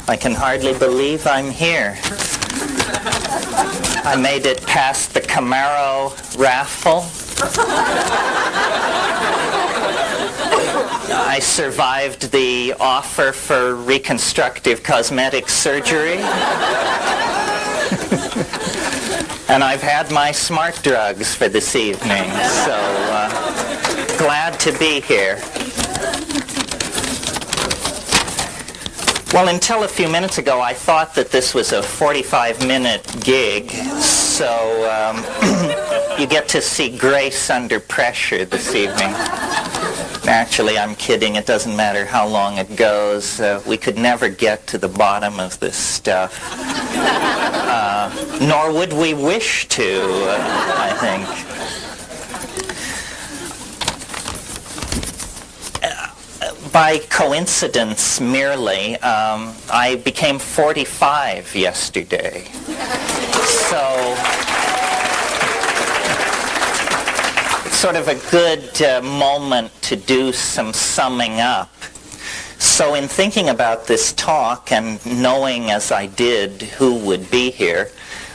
I can hardly believe I'm here. I made it past the Camaro raffle. I survived the offer for reconstructive cosmetic surgery. And I've had my smart drugs for this evening, so glad to be here. Well, until a few minutes ago, I thought that this was a 45-minute gig, so you get to see grace under pressure this evening. Actually, I'm kidding. It doesn't matter how long it goes. We could never get to the bottom of this stuff. Nor would we wish to, I think. By coincidence merely, I became 45 yesterday. So it's sort of a good moment to do some summing up. So in thinking about this talk and knowing as I did who would be here,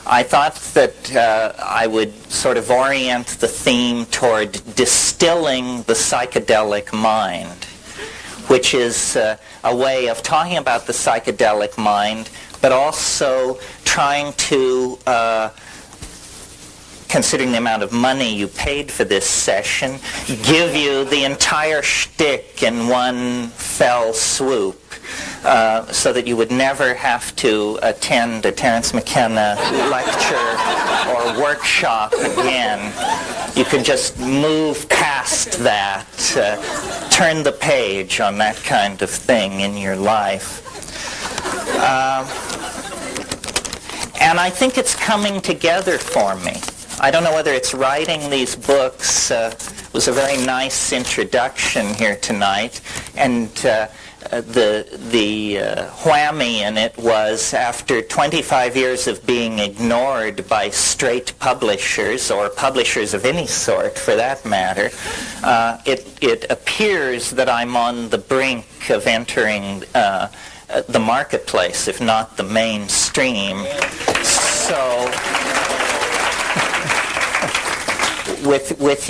I thought that I would sort of orient the theme toward distilling the psychedelic mind, which is a way of talking about the psychedelic mind, but also trying to, considering the amount of money you paid for this session, give you the entire shtick in one fell swoop, so that you would never have to attend a Terence McKenna lecture or workshop again. You could just move past that, turn the page on that kind of thing in your life. And I think it's coming together for me. I don't know whether it's writing these books. Was a very nice introduction here tonight, and the whammy in it was, after 25 years of being ignored by straight publishers, or publishers of any sort for that matter, it appears that I'm on the brink of entering the marketplace, if not the mainstream. So with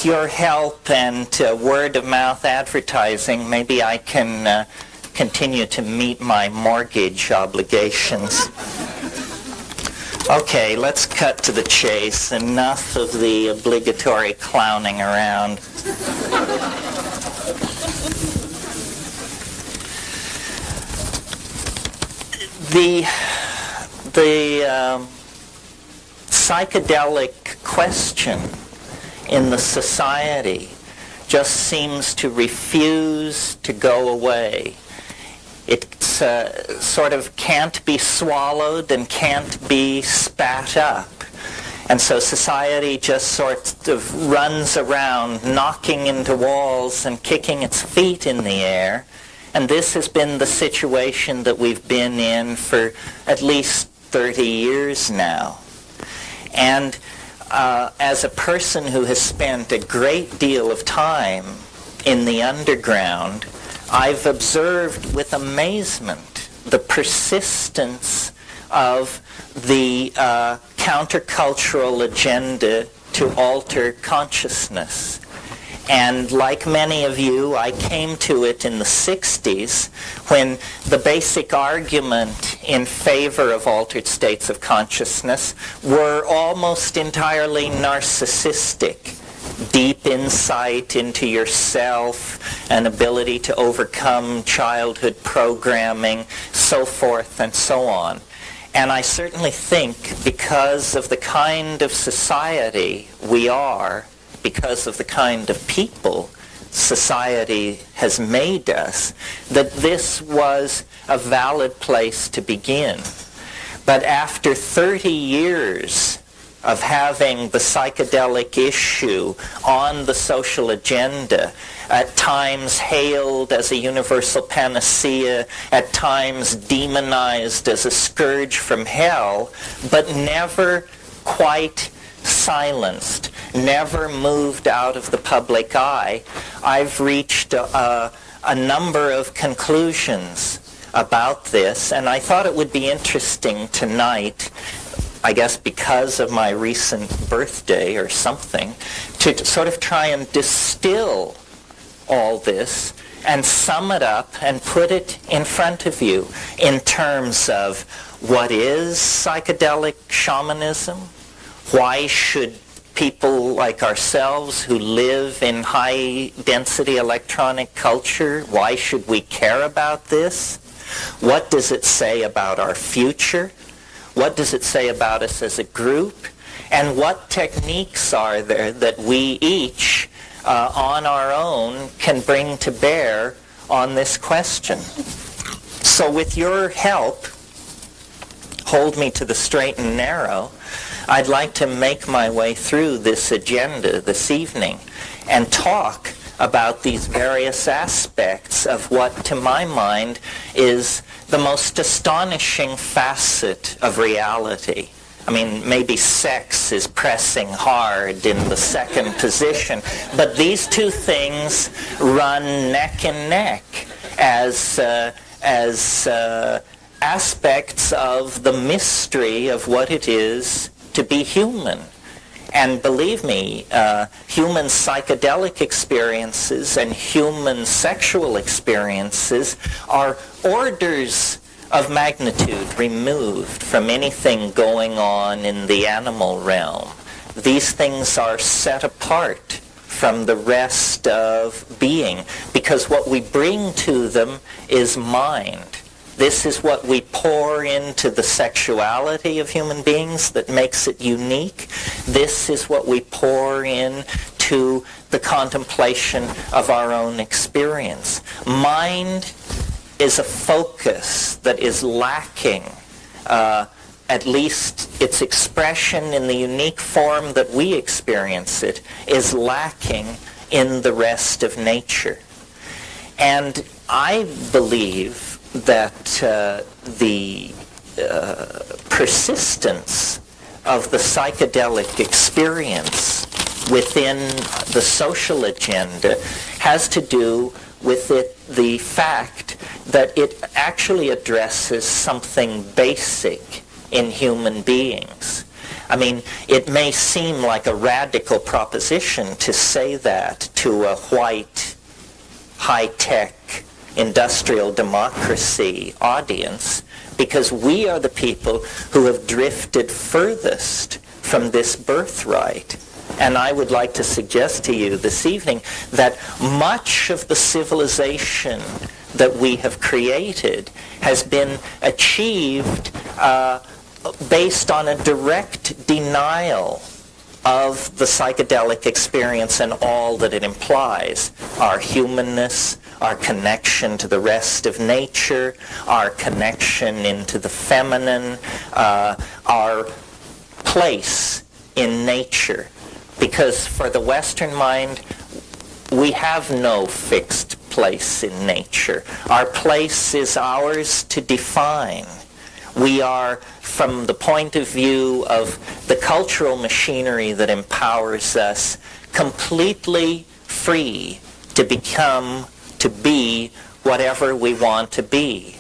your help and word-of-mouth advertising, maybe I can continue to meet my mortgage obligations. Okay, let's cut to the chase. Enough of the obligatory clowning around. The psychedelic question in the society just seems to refuse to go away. It sort of can't be swallowed and can't be spat up. And so society just sort of runs around knocking into walls and kicking its feet in the air. And this has been the situation that we've been in for at least 30 years now. And as a person who has spent a great deal of time in the underground, I've observed with amazement the persistence of the countercultural agenda to alter consciousness. And like many of you, I came to it in the 60s when the basic argument in favor of altered states of consciousness were almost entirely narcissistic. Deep insight into yourself, an ability to overcome childhood programming, so forth and so on. And I certainly think because of the kind of society we are, because of the kind of people society has made us, that this was a valid place to begin. But after 30 years of having the psychedelic issue on the social agenda, at times hailed as a universal panacea, at times demonized as a scourge from hell, but never quite silenced, never moved out of the public eye, I've reached a number of conclusions. about this, and I thought it would be interesting tonight, I guess because of my recent birthday or something, to sort of try and distill all this and sum it up and put it in front of you in terms of what is psychedelic shamanism, why should people like ourselves who live in high-density electronic culture, why should we care about this? What does it say about our future? What does it say about us as a group? And what techniques are there that we each, on our own, can bring to bear on this question? So with your help, hold me to the straight and narrow, I'd like to make my way through this agenda this evening and talk about these various aspects of what, to my mind, is the most astonishing facet of reality. I mean, maybe sex is pressing hard in the second position, but these two things run neck and neck as aspects of the mystery of what it is to be human. And believe me, human psychedelic experiences and human sexual experiences are orders of magnitude removed from anything going on in the animal realm. These things are set apart from the rest of being because what we bring to them is mind. This is what we pour into the sexuality of human beings that makes it unique. This is what we pour into the contemplation of our own experience. Mind is a focus that is lacking, at least its expression in the unique form that we experience it, is lacking in the rest of nature. And I believe that the persistence of the psychedelic experience within the social agenda has to do with the fact that it actually addresses something basic in human beings. I mean, it may seem like a radical proposition to say that to a white, high-tech, industrial democracy audience, because we are the people who have drifted furthest from this birthright. And I would like to suggest to you this evening that much of the civilization that we have created has been achieved based on a direct denial of the psychedelic experience and all that it implies. Our humanness, our connection to the rest of nature, our connection into the feminine, our place in nature. Because for the Western mind, we have no fixed place in nature. Our place is ours to define. We are, from the point of view of the cultural machinery that empowers us, completely free to be whatever we want to be.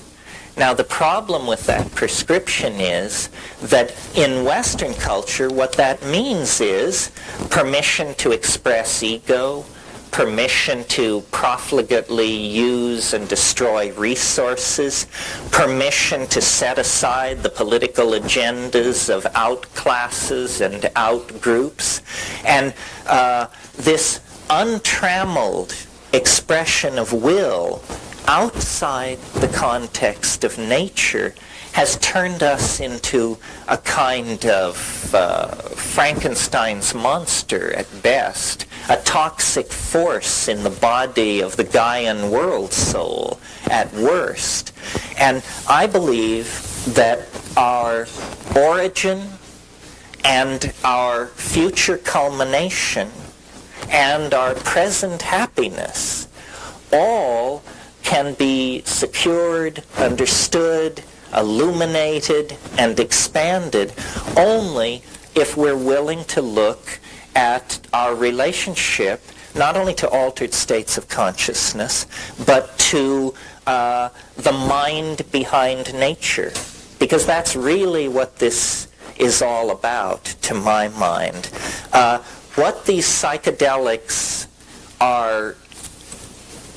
Now, the problem with that prescription is that in Western culture, what that means is permission to express ego, permission to profligately use and destroy resources, permission to set aside the political agendas of outclasses and outgroups, and this untrammeled expression of will outside the context of nature has turned us into a kind of Frankenstein's monster at best, a toxic force in the body of the Gaian world soul at worst. And I believe that our origin and our future culmination and our present happiness all can be secured, understood, illuminated, and expanded only if we're willing to look at our relationship not only to altered states of consciousness, but to the mind behind nature, because that's really what this is all about, to my mind. What these psychedelics are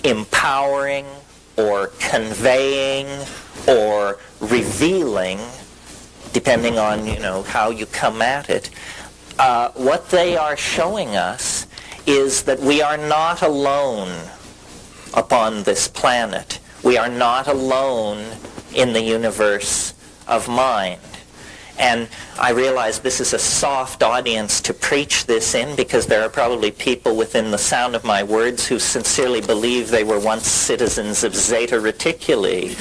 empowering or conveying or revealing, depending on, how you come at it, what they are showing us is that we are not alone upon this planet. We are not alone in the universe of mind. And I realize this is a soft audience to preach this in, because there are probably people within the sound of my words who sincerely believe they were once citizens of Zeta Reticuli.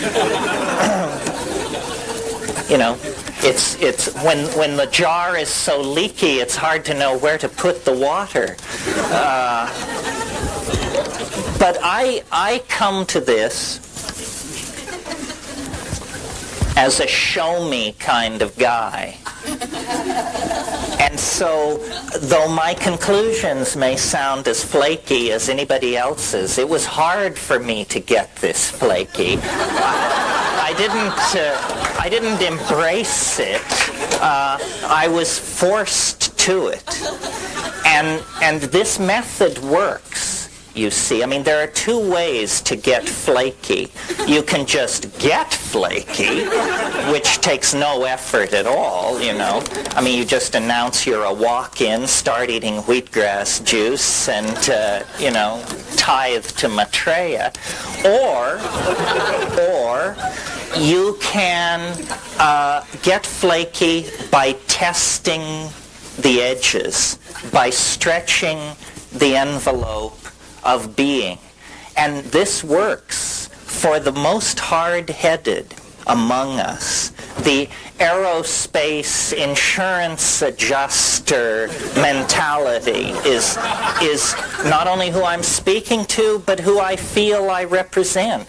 It's when the jar is so leaky, it's hard to know where to put the water. But I come to this as a show-me kind of guy. And so, though my conclusions may sound as flaky as anybody else's, it was hard for me to get this flaky. I didn't embrace it. I was forced to it. And this method works. You see, there are two ways to get flaky. You can just get flaky, which takes no effort at all, you just announce you're a walk-in, start eating wheatgrass juice, and, tithe to Maitreya. Or you can get flaky by testing the edges, by stretching the envelope of being. And this works for the most hard-headed among us. The aerospace insurance adjuster mentality is not only who I'm speaking to, but who I feel I represent.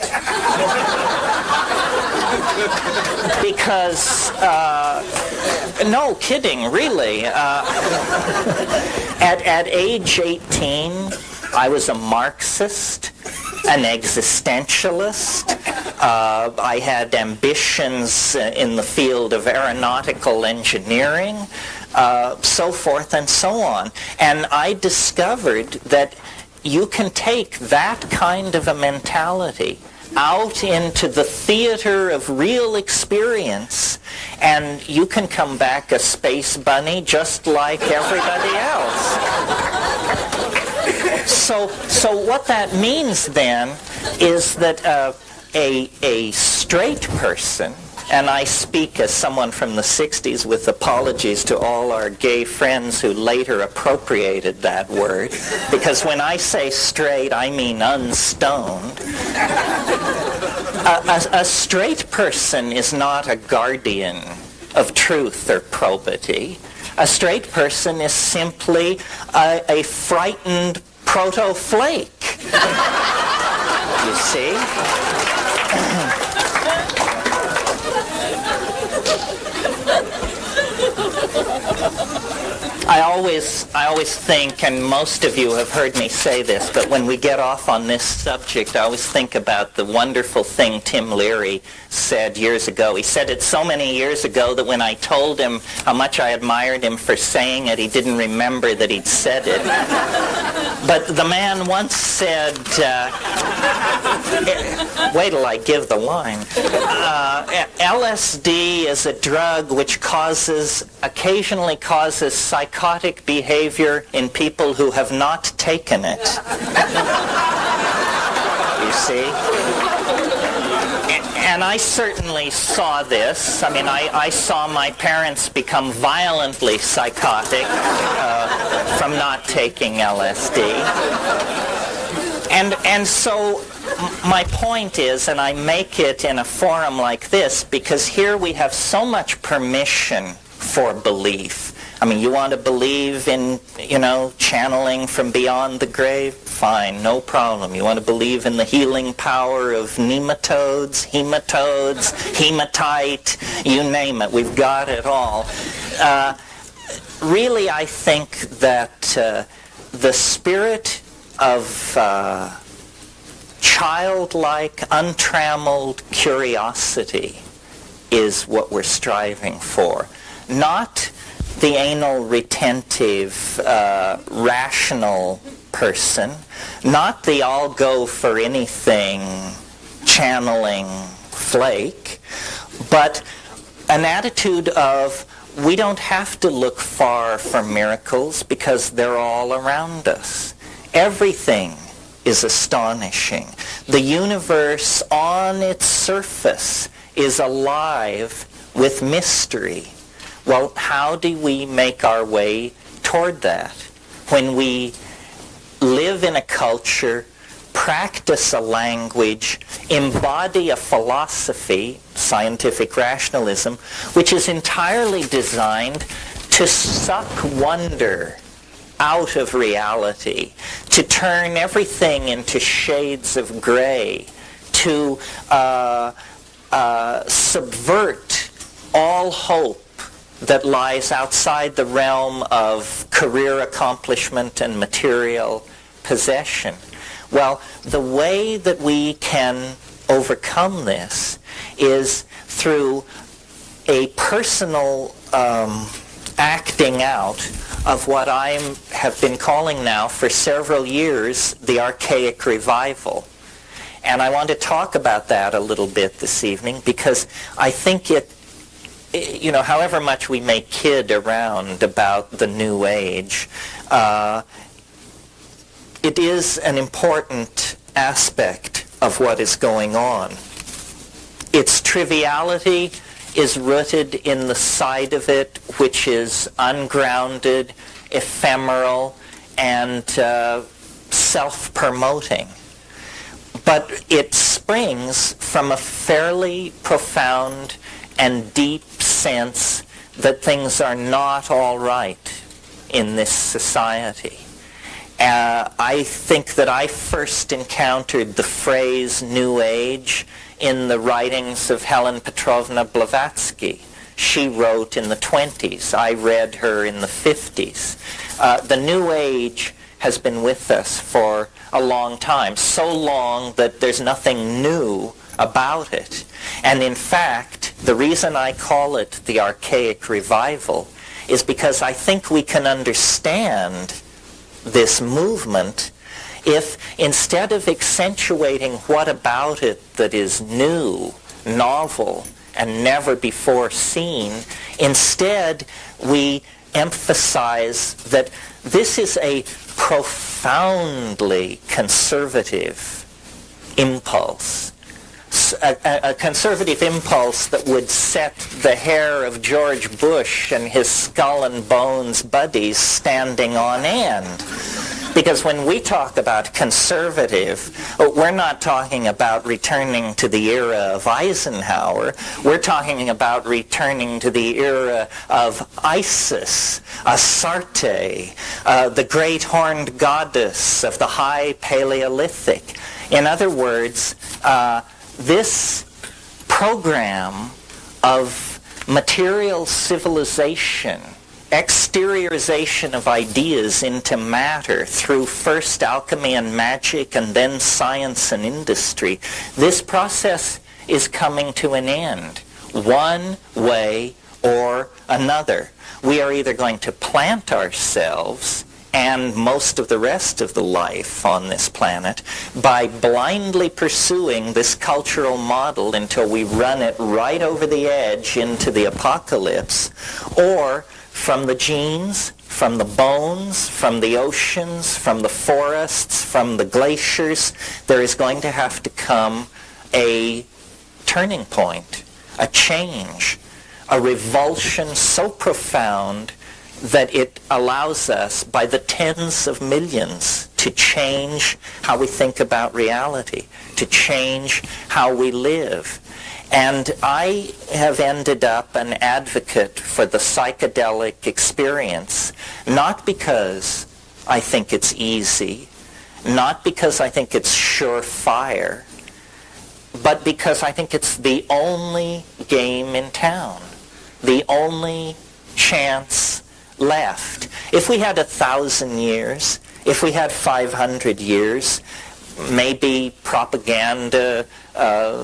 Because, no kidding, really. At age 18, I was a Marxist, an existentialist. I had ambitions in the field of aeronautical engineering, so forth and so on. And I discovered that you can take that kind of a mentality out into the theater of real experience, and you can come back a space bunny just like everybody else. So what that means then is that a straight person, and I speak as someone from the 60s with apologies to all our gay friends who later appropriated that word, because when I say straight, I mean unstoned. A straight person is not a guardian of truth or probity. A straight person is simply a frightened proto-flake. You see? I always think, and most of you have heard me say this, but when we get off on this subject, I always think about the wonderful thing Tim Leary said years ago. He said it so many years ago that when I told him how much I admired him for saying it, he didn't remember that he'd said it. But the man once said, wait till I give the line, LSD is a drug which occasionally causes psychotic behavior in people who have not taken it. You see? And I certainly saw this. I saw my parents become violently psychotic from not taking LSD. And so my point is, and I make it in a forum like this, because here we have so much permission for belief. You want to believe in, channeling from beyond the grave? Fine, no problem. You want to believe in the healing power of nematodes, hematite, you name it. We've got it all. Really, I think that the spirit of childlike, untrammeled curiosity is what we're striving for. Not the anal retentive, rational person, not the I'll go for anything channeling flake, but an attitude of we don't have to look far for miracles because they're all around us. Everything is astonishing. The universe on its surface is alive with mystery. Well, how do we make our way toward that? When we live in a culture, practice a language, embody a philosophy, scientific rationalism, which is entirely designed to suck wonder out of reality, to turn everything into shades of gray, to subvert all hope that lies outside the realm of career accomplishment and material possession. Well, the way that we can overcome this is through a personal acting out of what I have been calling now for several years the archaic revival. And I want to talk about that a little bit this evening because I think it, you know, however much we may kid around about the New Age, it is an important aspect of what is going on. Its triviality is rooted in the side of it which is ungrounded, ephemeral, and self-promoting. But it springs from a fairly profound and deep sense that things are not all right in this society. I think that I first encountered the phrase New Age in the writings of Helen Petrovna Blavatsky. She wrote in the 20s. I read her in the 50s. The New Age has been with us for a long time, so long that there's nothing new about it. And in fact, the reason I call it the archaic revival is because I think we can understand this movement if instead of accentuating what about it that is new, novel, and never before seen, instead we emphasize that this is a profoundly conservative impulse. A conservative impulse that would set the hair of George Bush and his skull and bones buddies standing on end. Because when we talk about conservative, we're not talking about returning to the era of Eisenhower. We're talking about returning to the era of Isis, Astarte, the great horned goddess of the high Paleolithic. In other words, this program of material civilization, exteriorization of ideas into matter through first alchemy and magic and then science and industry, this process is coming to an end, one way or another. We are either going to plant ourselves and most of the rest of the life on this planet by blindly pursuing this cultural model until we run it right over the edge into the apocalypse, or from the genes, from the bones, from the oceans, from the forests, from the glaciers, there is going to have to come a turning point, a change, a revulsion so profound that it allows us, by the tens of millions, to change how we think about reality, to change how we live. And I have ended up an advocate for the psychedelic experience, not because I think it's easy, not because I think it's surefire, but because I think it's the only game in town, the only chance left. If we had 1,000 years, if we had 500 years, maybe propaganda,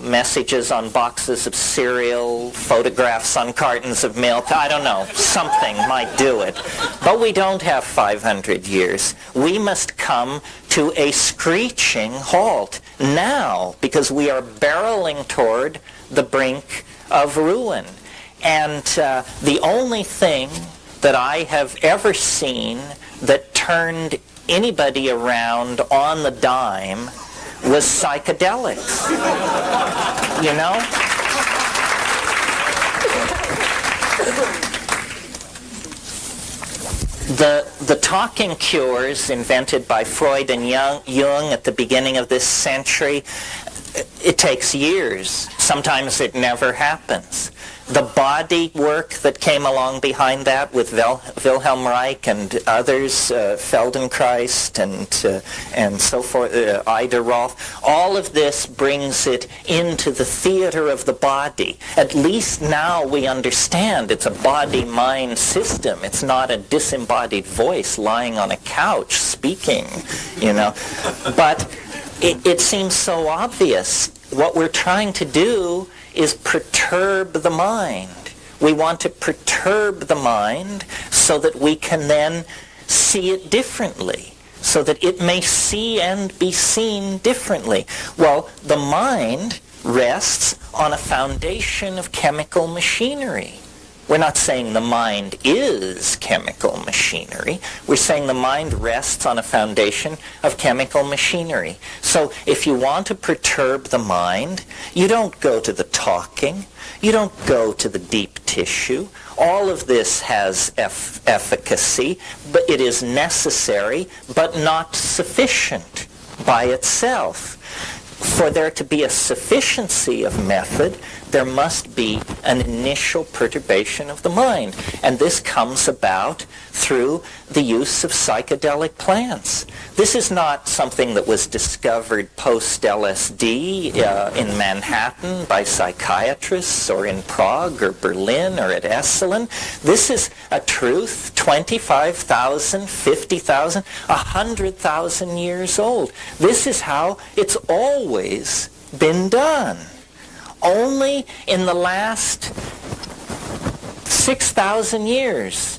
messages on boxes of cereal, photographs on cartons of milk. I don't know. Something might do it. But we don't have 500 years. We must come to a screeching halt now, because we are barreling toward the brink of ruin. And the only thing that I have ever seen that turned anybody around on the dime was psychedelics. You know? The talking cures invented by Freud and Jung at the beginning of this century, it takes years. Sometimes it never happens. The body work that came along behind that with Wilhelm Reich and others, Feldenkrais and so forth, Ida Rolf, all of this brings it into the theater of the body. At least now we understand it's a body-mind system. It's not a disembodied voice lying on a couch speaking, you know. But it seems so obvious. What we're trying to do is perturb the mind. We want to perturb the mind so that we can then see it differently, so that it may see and be seen differently. Well, the mind rests on a foundation of chemical machinery. We're not saying the mind is chemical machinery. We're saying the mind rests on a foundation of chemical machinery. So if you want to perturb the mind, you don't go to the talking. You don't go to the deep tissue. All of this has efficacy, but it is necessary, but not sufficient by itself. For there to be a sufficiency of method, there must be an initial perturbation of the mind. And this comes about through the use of psychedelic plants. This is not something that was discovered post-LSD in Manhattan by psychiatrists or in Prague or Berlin or at Esalen. This is a truth 25,000, 50,000, 100,000 years old. This is how it's always been done. Only in the last 6,000 years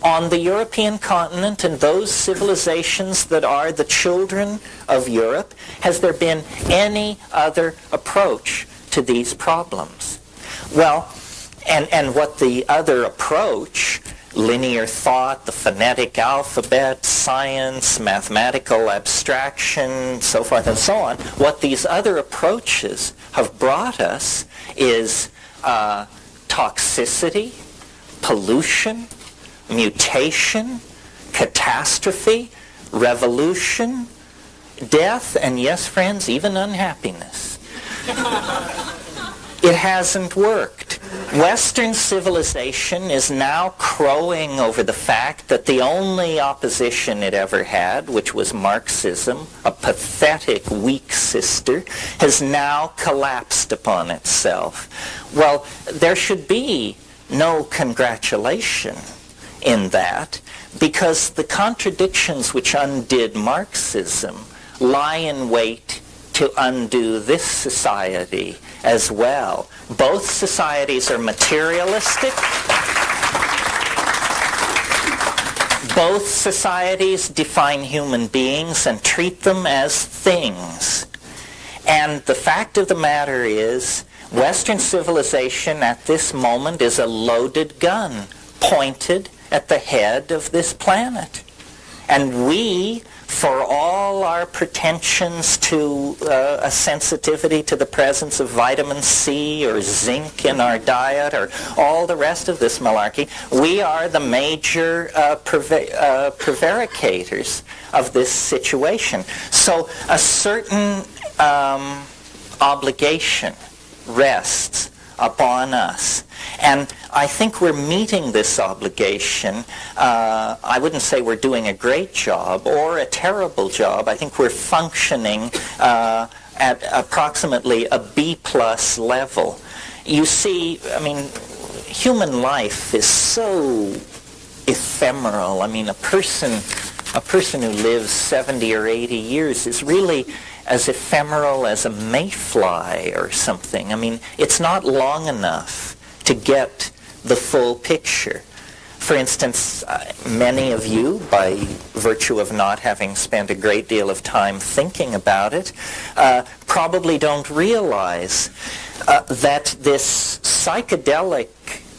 on the European continent and those civilizations that are the children of Europe has there been any other approach to these problems. Well, and what the other approach, linear thought, the phonetic alphabet, science, mathematical abstraction, so forth and so on, what these other approaches have brought us is toxicity, pollution, mutation, catastrophe, revolution, death, and yes, friends, even unhappiness. It hasn't worked. Western civilization is now crowing over the fact that the only opposition it ever had, which was Marxism, a pathetic, weak sister, has now collapsed upon itself. Well, there should be no congratulation in that, because the contradictions which undid Marxism lie in wait to undo this society as well. Both societies are materialistic. Both societies define human beings and treat them as things. And the fact of the matter is, Western civilization at this moment is a loaded gun pointed at the head of this planet. And we, for all our pretensions to a sensitivity to the presence of vitamin C or zinc in our diet or all the rest of this malarkey, we are the major prevaricators of this situation. So a certain obligation rests upon us. And I think we're meeting this obligation. I wouldn't say we're doing a great job or a terrible job. I think we're functioning at approximately a B+ level. You see, I mean, human life is so ephemeral. I mean, a person A person who lives 70 or 80 years is really as ephemeral as a mayfly or something. I mean, it's not long enough to get the full picture. For instance, many of you, by virtue of not having spent a great deal of time thinking about it, probably don't realize that this psychedelic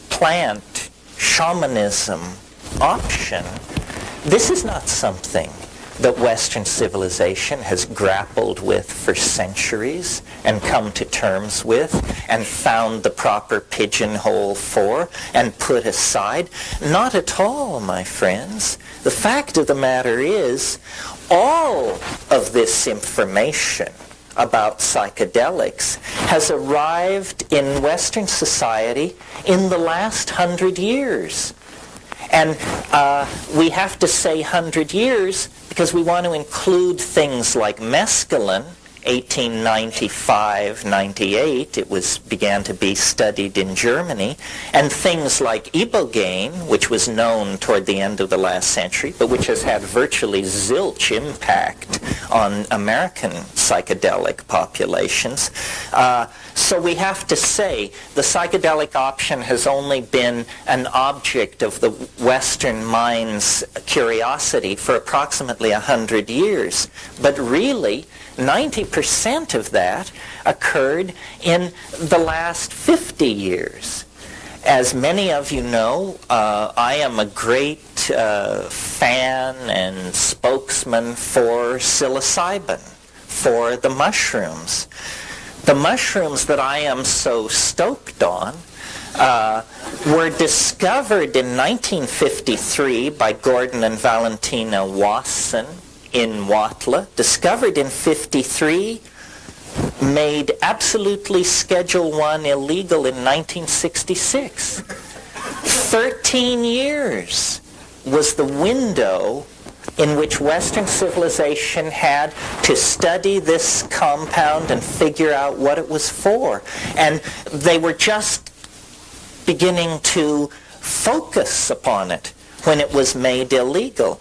plant shamanism option, this is not something that Western civilization has grappled with for centuries and come to terms with and found the proper pigeonhole for and put aside. Not at all, my friends. The fact of the matter is, all of this information about psychedelics has arrived in Western society in the last 100 years. And we have to say 100 years because we want to include things like mescaline, 1895-98, it began to be studied in Germany, and things like ibogaine, which was known toward the end of the last century, but which has had virtually zilch impact on American psychedelic populations. So we have to say the psychedelic option has only been an object of the Western mind's curiosity for approximately 100 years. But really, 90% of that occurred in the last 50 years. As many of you know, I am a great fan and spokesman for psilocybin, for the mushrooms. The mushrooms that I am so stoked on were discovered in 1953 by Gordon and Valentina Wasson in Huautla, discovered in 53, made absolutely Schedule 1 illegal in 1966. 13 years was the window in which Western civilization had to study this compound and figure out what it was for. And they were just beginning to focus upon it when it was made illegal.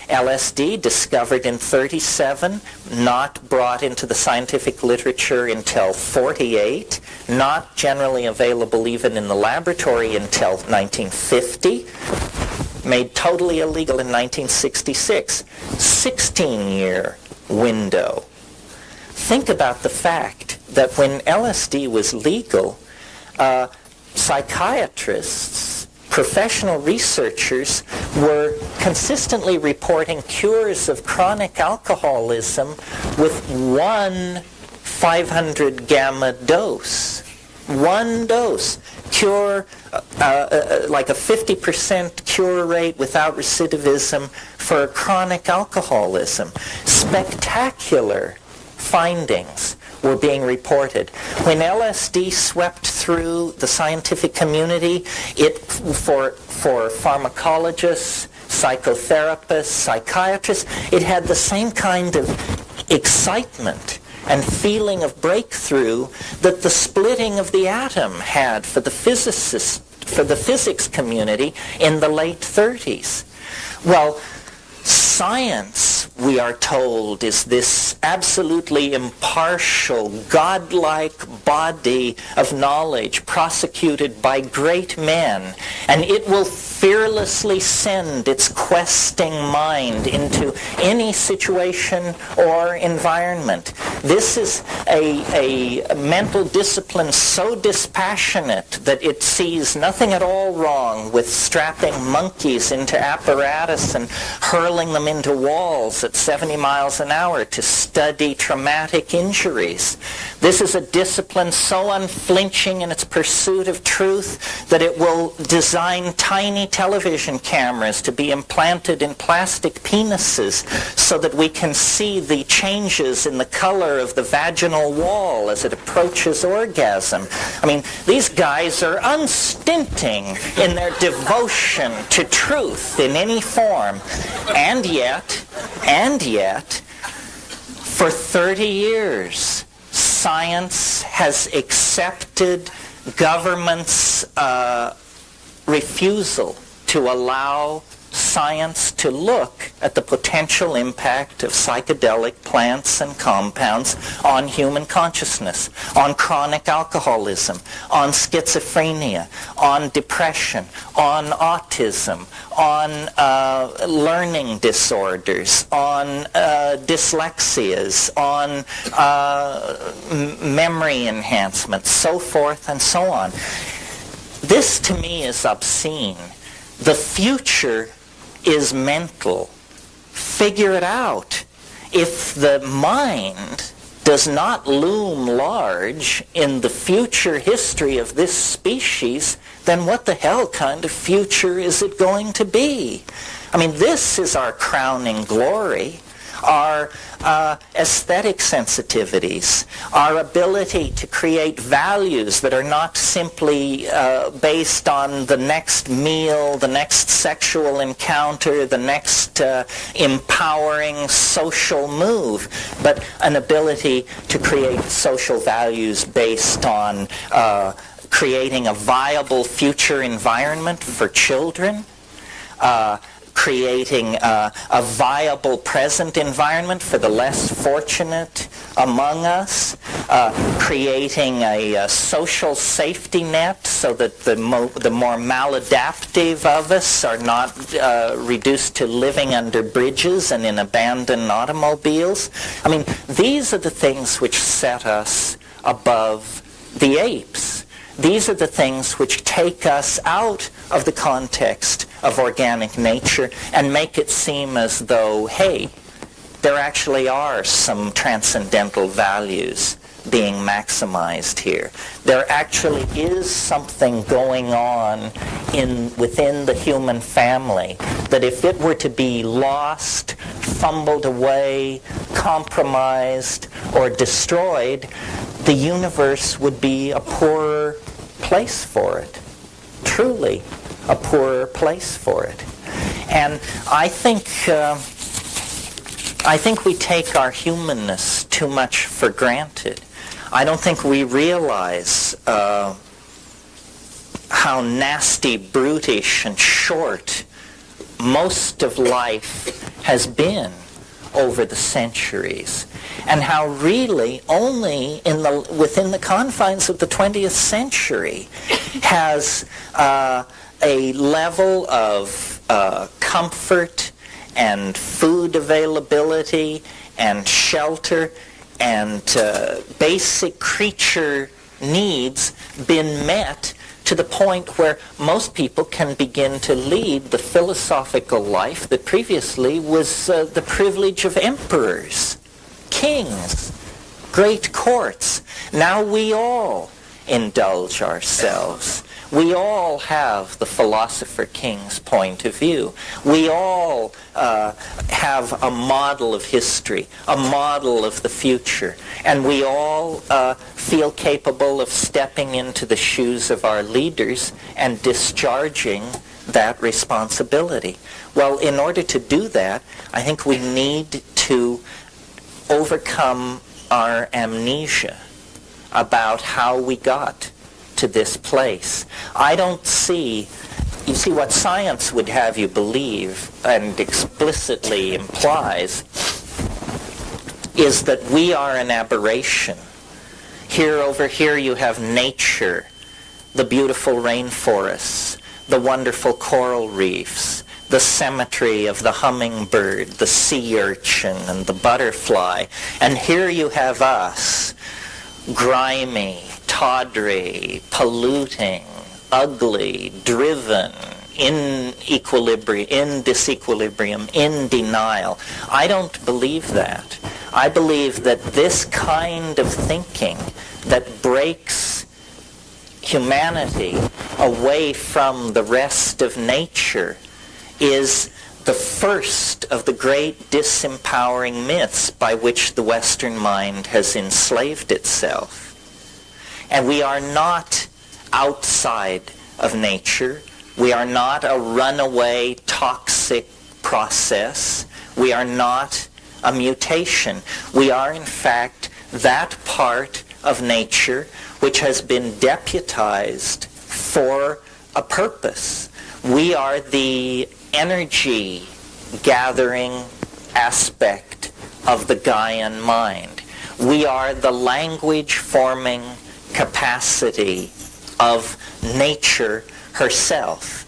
LSD, discovered in 37, not brought into the scientific literature until 48, not generally available even in the laboratory until 1950, made totally illegal in 1966. 16-year window. Think about the fact that when LSD was legal, psychiatrists, professional researchers were consistently reporting cures of chronic alcoholism with one 500 gamma dose. One dose. Cure, like a 50% cure rate without recidivism for chronic alcoholism. Spectacular findings were being reported. When LSD swept through the scientific community, for pharmacologists, psychotherapists, psychiatrists, it had the same kind of excitement and feeling of breakthrough that the splitting of the atom had for the physicists, for the physics community in the late 30s. Well, science, we are told, is this absolutely impartial, godlike body of knowledge prosecuted by great men, and it will fearlessly send its questing mind into any situation or environment. This is a mental discipline so dispassionate that it sees nothing at all wrong with strapping monkeys into apparatus and hurling them into walls at 70 miles an hour to study traumatic injuries. This is a discipline so unflinching in its pursuit of truth that it will design tiny television cameras to be implanted in plastic penises so that we can see the changes in the color of the vaginal wall as it approaches orgasm. I mean, these guys are unstinting in their devotion to truth in any form. And yet, for 30 years, science has accepted government's refusal to allow science to look at the potential impact of psychedelic plants and compounds on human consciousness, on chronic alcoholism, on schizophrenia, on depression, on autism, on learning disorders, on dyslexias, on memory enhancement, so forth and so on. This to me is obscene. The future is mental. Figure it out. If the mind does not loom large in the future history of this species, then what the hell kind of future is it going to be? I mean, this is our crowning glory. Our aesthetic sensitivities, our ability to create values that are not simply based on the next meal, the next sexual encounter, the next empowering social move, but an ability to create social values based on creating a viable future environment for children, creating a viable present environment for the less fortunate among us, creating a social safety net so that the more maladaptive of us are not reduced to living under bridges and in abandoned automobiles. I mean, these are the things which set us above the apes. These are the things which take us out of the context of organic nature and make it seem as though, hey, there actually are some transcendental values being maximized here. There actually is something going on within the human family that if it were to be lost, fumbled away, compromised, or destroyed, the universe would be a poorer place for it. Truly a poorer place for it. And I think we take our humanness too much for granted. I don't think we realize how nasty, brutish, and short most of life has been over the centuries, and how really only within the confines of the 20th century has a level of comfort and food availability and shelter and basic creature needs been met to the point where most people can begin to lead the philosophical life that previously was the privilege of emperors, kings, great courts. Now we all indulge ourselves. We all have the philosopher king's point of view. We all have a model of history, a model of the future, and we all feel capable of stepping into the shoes of our leaders and discharging that responsibility. Well, in order to do that, I think we need to overcome our amnesia about how we got to this place. I don't see, you see, what science would have you believe and explicitly implies is that we are an aberration. Over here you have nature, the beautiful rainforests, the wonderful coral reefs, the symmetry of the hummingbird, the sea urchin, and the butterfly. And here you have us, grimy, tawdry, polluting, ugly, driven, in disequilibrium, in denial. I don't believe that. I believe that this kind of thinking that breaks humanity away from the rest of nature is the first of the great disempowering myths by which the Western mind has enslaved itself. And we are not outside of nature. We are not a runaway toxic process. We are not a mutation. We are, in fact, that part of nature which has been deputized for a purpose. We are the energy gathering aspect of the Gaian mind. We are the language forming capacity of nature herself.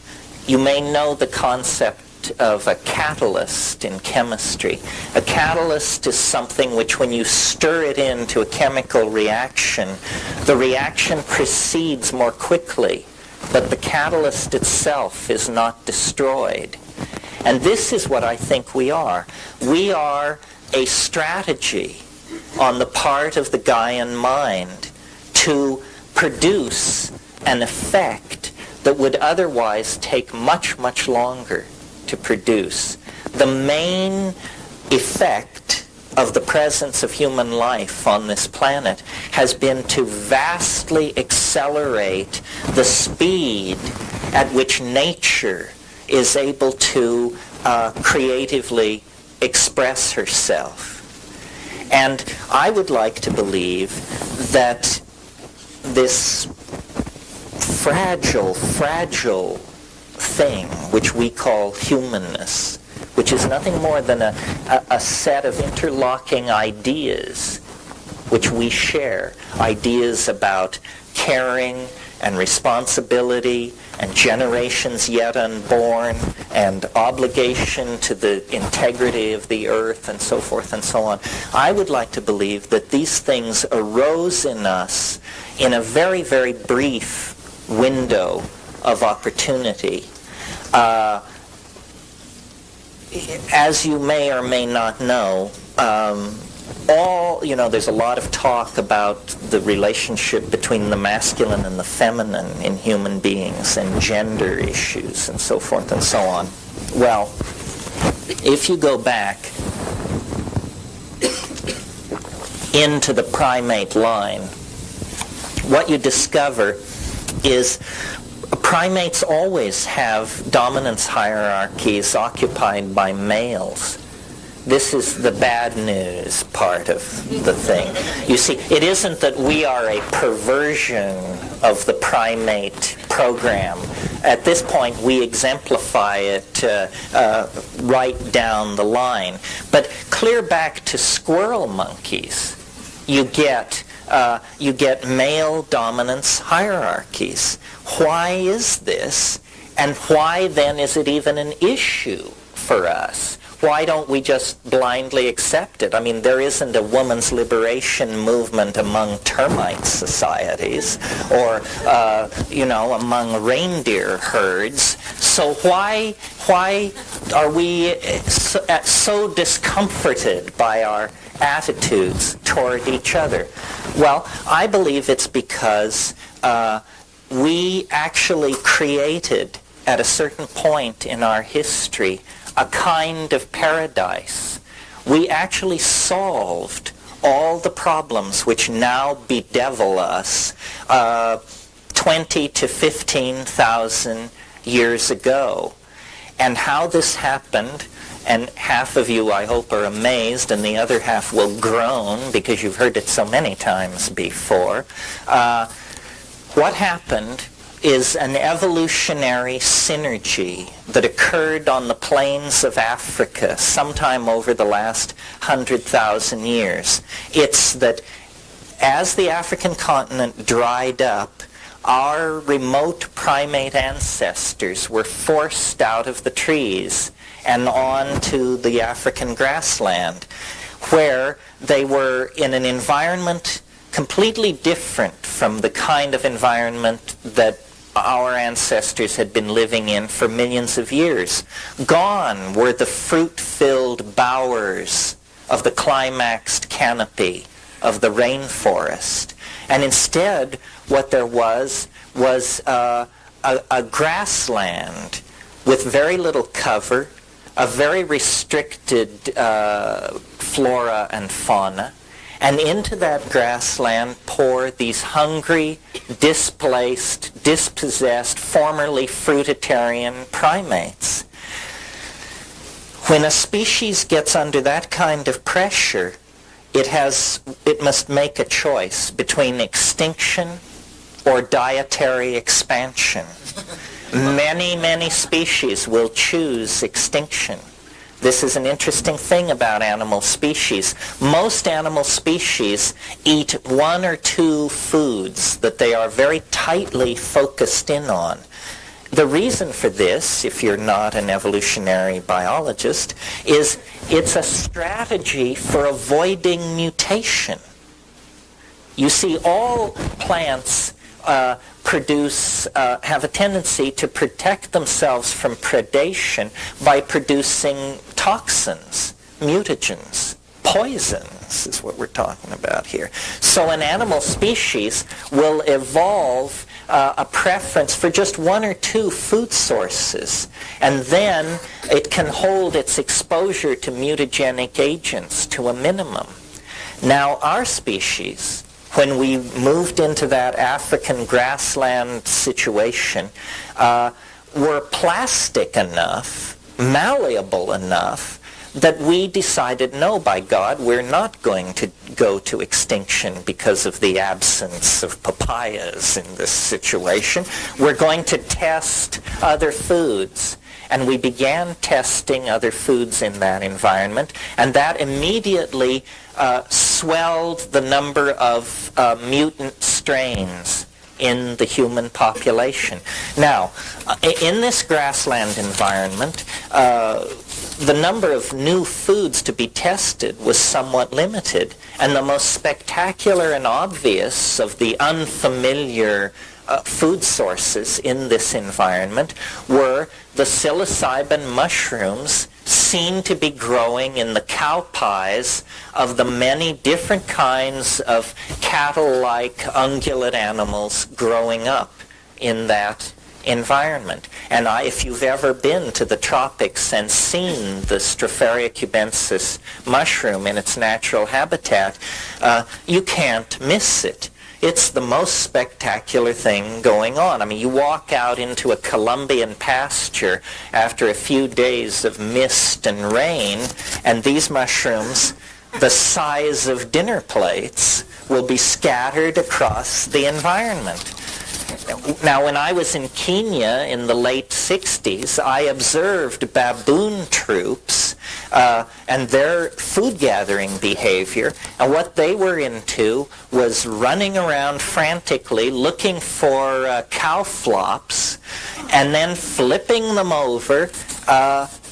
You may know the concept of a catalyst in chemistry. A catalyst is something which, when you stir it into a chemical reaction, the reaction proceeds more quickly, but the catalyst itself is not destroyed. And this is what I think we are. We are a strategy on the part of the Gaian mind to produce an effect that would otherwise take much, much longer to produce. The main effect of the presence of human life on this planet has been to vastly accelerate the speed at which nature is able to creatively express herself. And I would like to believe that this fragile thing which we call humanness, which is nothing more than a set of interlocking ideas which we share, ideas about caring and responsibility and generations yet unborn and obligation to the integrity of the earth and so forth and so on. I would like to believe that these things arose in us in a very, very brief window of opportunity. As you may or may not know, there's a lot of talk about the relationship between the masculine and the feminine in human beings and gender issues and so forth and so on. Well, if you go back into the primate line, what you discover is primates always have dominance hierarchies occupied by males. This is the bad news part of the thing. You see, it isn't that we are a perversion of the primate program. At this point, we exemplify it right down the line. But clear back to squirrel monkeys, you get male dominance hierarchies. Why is this? And why then is it even an issue for us? Why don't we just blindly accept it? I mean, there isn't a woman's liberation movement among termite societies or, among reindeer herds. So why are we so discomforted by our attitudes toward each other? Well, I believe it's because we actually created, at a certain point in our history, a kind of paradise. We actually solved all the problems which now bedevil us 20 to 15,000 years ago. And how this happened, and half of you, I hope, are amazed, and the other half will groan because you've heard it so many times before. What happened is an evolutionary synergy that occurred on the plains of Africa sometime over the last 100,000 years. It's that as the African continent dried up, our remote primate ancestors were forced out of the trees and onto the African grassland, where they were in an environment completely different from the kind of environment that our ancestors had been living in for millions of years. Gone were the fruit-filled bowers of the climaxed canopy of the rainforest. And instead, what there was a grassland with very little cover, a very restricted flora and fauna, and into that grassland pour these hungry, displaced, dispossessed, formerly fruitarian primates. When a species gets under that kind of pressure, it must make a choice between extinction or dietary expansion. Many, many species will choose extinction. This is an interesting thing about animal species. Most animal species eat one or two foods that they are very tightly focused in on. The reason for this, if you're not an evolutionary biologist, is it's a strategy for avoiding mutation. You see, all plants have a tendency to protect themselves from predation by producing toxins, mutagens, poisons is what we're talking about here. So an animal species will evolve a preference for just one or two food sources, and then it can hold its exposure to mutagenic agents to a minimum. Now, our species, when we moved into that African grassland situation, were plastic enough, malleable enough, that we decided, no, by God, we're not going to go to extinction because of the absence of papayas in this situation. We're going to test other foods. And we began testing other foods in that environment, and that immediately swelled the number of mutant strains in the human population. Now, in this grassland environment, the number of new foods to be tested was somewhat limited, and the most spectacular and obvious of the unfamiliar food sources in this environment were the psilocybin mushrooms seen to be growing in the cow pies of the many different kinds of cattle-like ungulate animals growing up in that environment. And if you've ever been to the tropics and seen the Stropharia cubensis mushroom in its natural habitat, you can't miss it. It's the most spectacular thing going on. I mean, you walk out into a Colombian pasture after a few days of mist and rain, and these mushrooms, the size of dinner plates, will be scattered across the environment. Now, when I was in Kenya in the late 60s, I observed baboon troops and their food gathering behavior, and what they were into was running around frantically looking for cow flops and then flipping them over,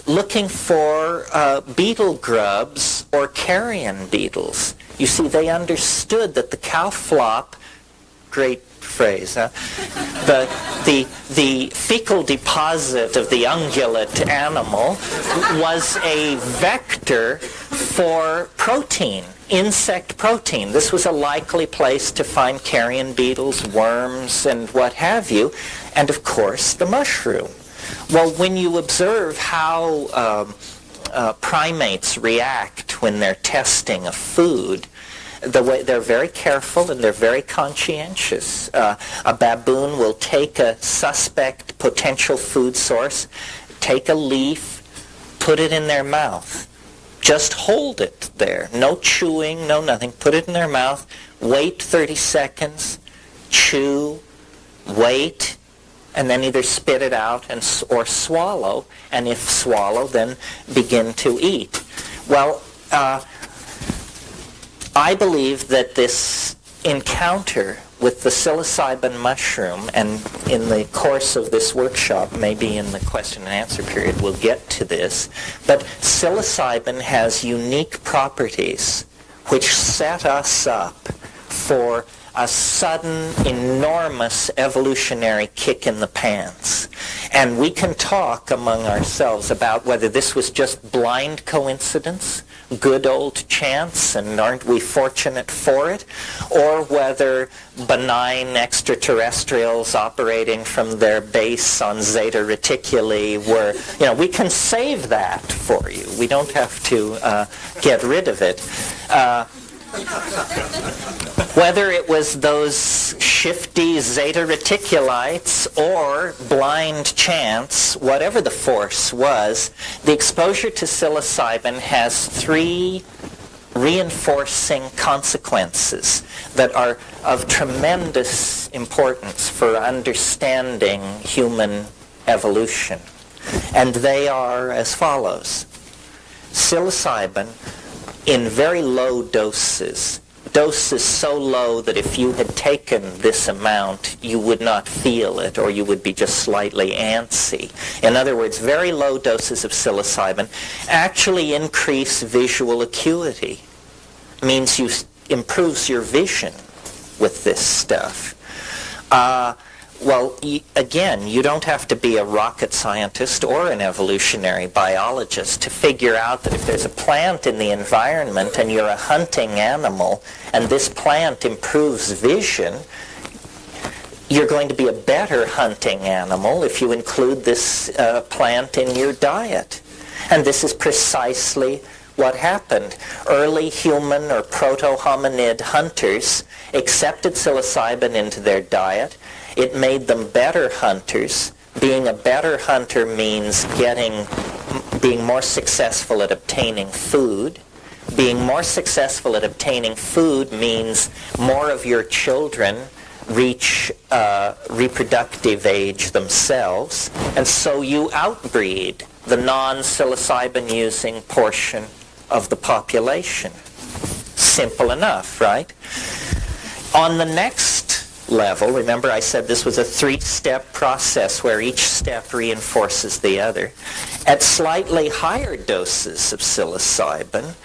looking for beetle grubs or carrion beetles. You see, they understood that the cow flop, great phrase, huh? The fecal deposit of the ungulate animal was a vector for protein, insect protein. This was a likely place to find carrion beetles, worms, and what have you, and of course the mushroom. Well, when you observe how primates react when they're testing a food, they're very careful and they're very conscientious. A baboon will take a suspect potential food source, take a leaf, put it in their mouth. Just hold it there. No chewing, no nothing. Put it in their mouth. Wait 30 seconds. Chew. Wait. And then either spit it out or swallow. And if swallow, then begin to eat. Well, I believe that this encounter with the psilocybin mushroom, and in the course of this workshop, maybe in the question and answer period, we'll get to this, but psilocybin has unique properties which set us up for a sudden, enormous evolutionary kick in the pants. And we can talk among ourselves about whether this was just blind coincidence, good old chance, and aren't we fortunate for it, or whether benign extraterrestrials operating from their base on Zeta Reticuli were, we can save that for you. We don't have to get rid of it. Whether it was those shifty Zeta Reticulites or blind chance, whatever the force was, the exposure to psilocybin has three reinforcing consequences that are of tremendous importance for understanding human evolution. And they are as follows. Psilocybin in very low doses so low that if you had taken this amount, you would not feel it, or you would be just slightly antsy. In other words, very low doses of psilocybin actually increase visual acuity. Means you improves your vision with this stuff. Well, again, you don't have to be a rocket scientist or an evolutionary biologist to figure out that if there's a plant in the environment and you're a hunting animal and this plant improves vision, you're going to be a better hunting animal if you include this plant in your diet. And this is precisely what happened. Early human or proto-hominid hunters accepted psilocybin into their diet. It made them better hunters. Being a better hunter means being more successful at obtaining food. Being more successful at obtaining food means more of your children reach reproductive age themselves, and so you outbreed the non-psilocybin using portion of the population. Simple enough, right? On the next level, remember I said this was a three-step process where each step reinforces the other. At slightly higher doses of psilocybin,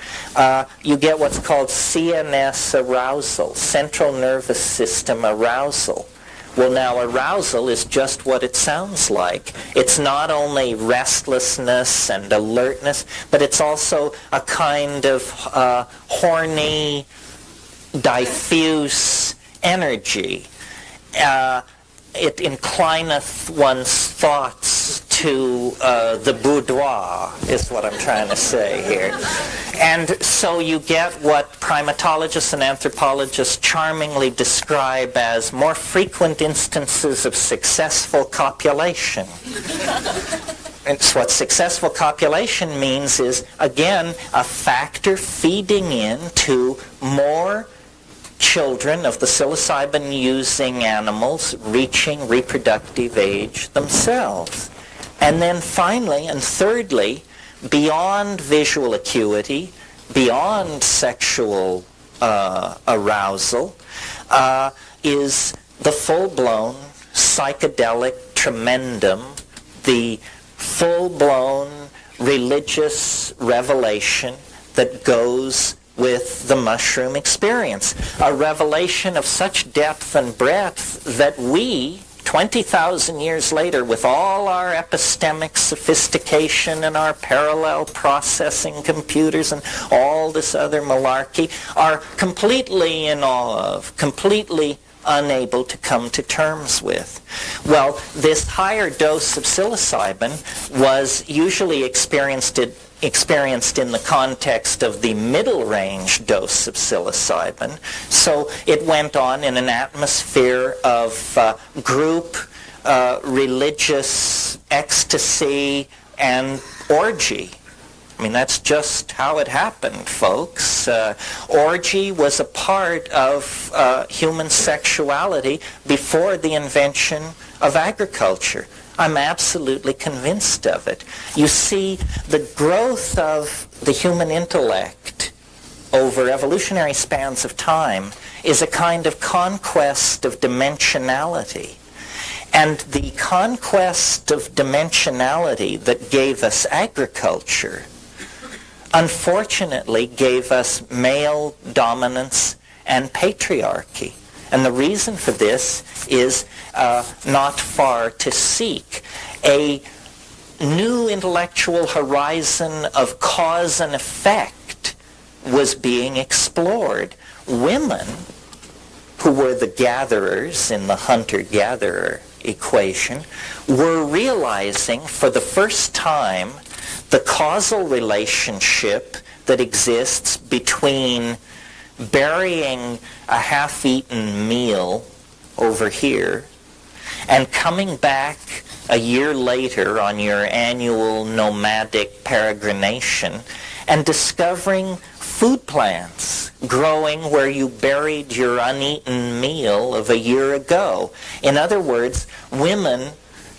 you get what's called CNS arousal, central nervous system arousal. Well, now arousal is just what it sounds like. It's not only restlessness and alertness, but it's also a kind of horny, diffuse energy. It inclineth one's thoughts to the boudoir, is what I'm trying to say here. And so you get what primatologists and anthropologists charmingly describe as more frequent instances of successful copulation. And so what successful copulation means is, again, a factor feeding into more children of the psilocybin-using animals reaching reproductive age themselves. And then finally, and thirdly, beyond visual acuity, beyond sexual arousal, is the full-blown psychedelic tremendum, the full-blown religious revelation that goes with the mushroom experience. A revelation of such depth and breadth that we, 20,000 years later, with all our epistemic sophistication and our parallel processing computers and all this other malarkey, are completely in awe of, completely unable to come to terms with. Well, this higher dose of psilocybin was usually experienced in the context of the middle range dose of psilocybin. So it went on in an atmosphere of group religious ecstasy and orgy. I mean, that's just how it happened, folks. Orgy was a part of human sexuality before the invention of agriculture. I'm absolutely convinced of it. You see, the growth of the human intellect over evolutionary spans of time is a kind of conquest of dimensionality. And the conquest of dimensionality that gave us agriculture, unfortunately, gave us male dominance and patriarchy. And the reason for this is not far to seek. A new intellectual horizon of cause and effect was being explored. Women, who were the gatherers in the hunter-gatherer equation, were realizing for the first time the causal relationship that exists between burying a half-eaten meal over here and coming back a year later on your annual nomadic peregrination and discovering food plants growing where you buried your uneaten meal of a year ago. In other words, women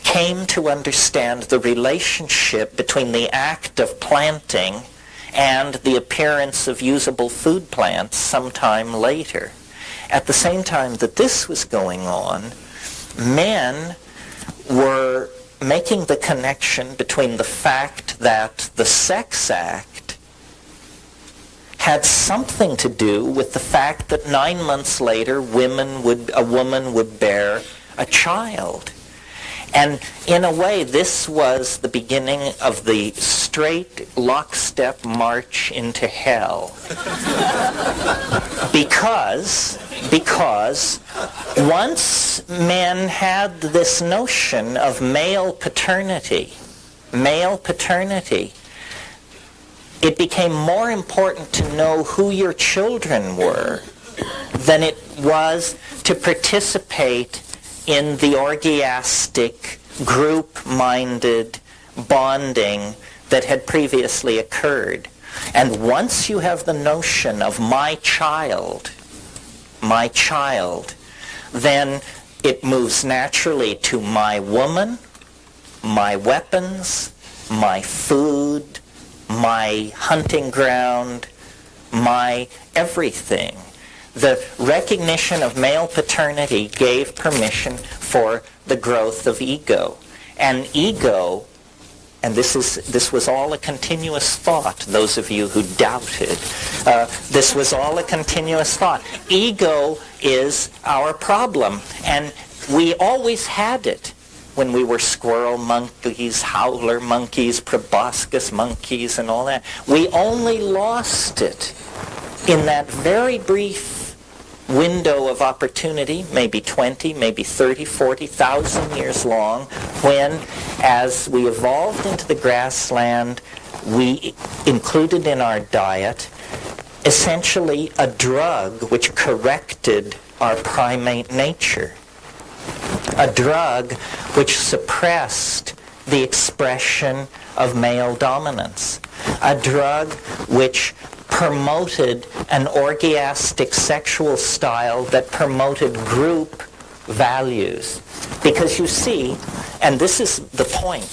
came to understand the relationship between the act of planting and the appearance of usable food plants sometime later. At the same time that this was going on, men were making the connection between the fact that the sex act had something to do with the fact that 9 months later a woman would bear a child. And in a way, this was the beginning of the straight lockstep march into hell. Because once men had this notion of male paternity, it became more important to know who your children were than it was to participate in the orgiastic, group-minded bonding that had previously occurred. And once you have the notion of my child, then it moves naturally to my woman, my weapons, my food, my hunting ground, my everything. The recognition of male paternity gave permission for the growth of ego. And ego, and this was all a continuous thought, those of you who doubted, this was all a continuous thought. Ego is our problem, and we always had it when we were squirrel monkeys, howler monkeys, proboscis monkeys, and all that. We only lost it in that very brief window of opportunity, maybe 20, maybe 30, 40,000 years long, when, as we evolved into the grassland, we included in our diet essentially a drug which corrected our primate nature, a drug which suppressed the expression of male dominance, a drug which promoted an orgiastic sexual style that promoted group values. Because you see, and this is the point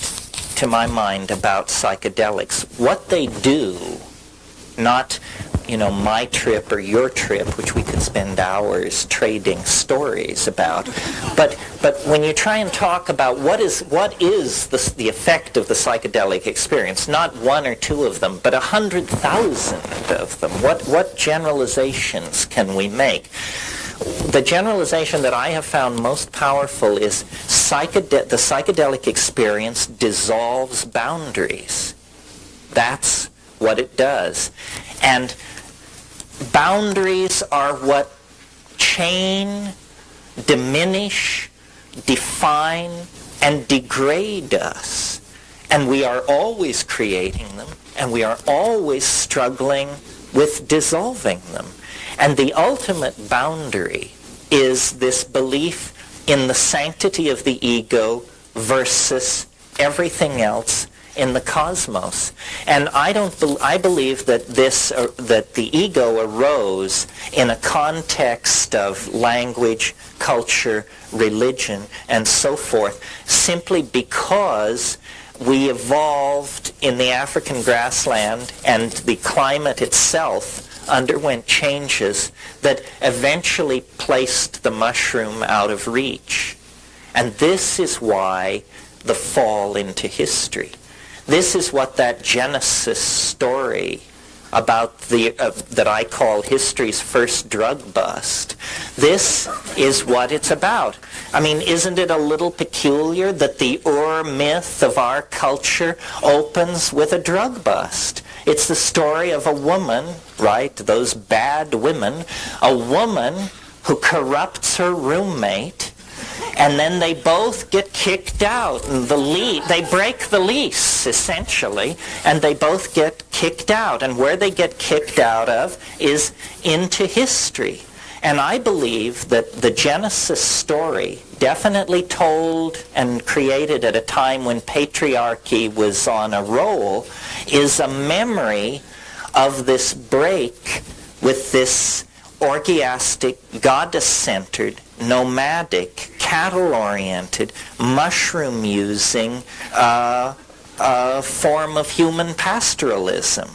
to my mind about psychedelics, what they do, not my trip or your trip, which we could spend hours trading stories about, but when you try and talk about what is the effect of the psychedelic experience, not one or two of them, but 100,000 of them, what generalizations can we make? The generalization that I have found most powerful is the psychedelic experience dissolves boundaries. That's what it does. And boundaries are what chain, diminish, define, and degrade us. And we are always creating them, and we are always struggling with dissolving them. And the ultimate boundary is this belief in the sanctity of the ego versus everything else in the cosmos. And I believe that that the ego arose in a context of language, culture, religion, and so forth, simply because we evolved in the African grassland and the climate itself underwent changes that eventually placed the mushroom out of reach. And this is why the fall into history. This is what that Genesis story about that I call history's first drug bust. This is what it's about. I mean, isn't it a little peculiar that the Ur myth of our culture opens with a drug bust? It's the story of a woman, right? Those bad women. A woman who corrupts her roommate, and then they both get kicked out. And they break the lease, essentially, and they both get kicked out. And where they get kicked out of is into history. And I believe that the Genesis story, definitely told and created at a time when patriarchy was on a roll, is a memory of this break with this orgiastic, goddess-centered, nomadic, cattle-oriented, mushroom-using form of human pastoralism.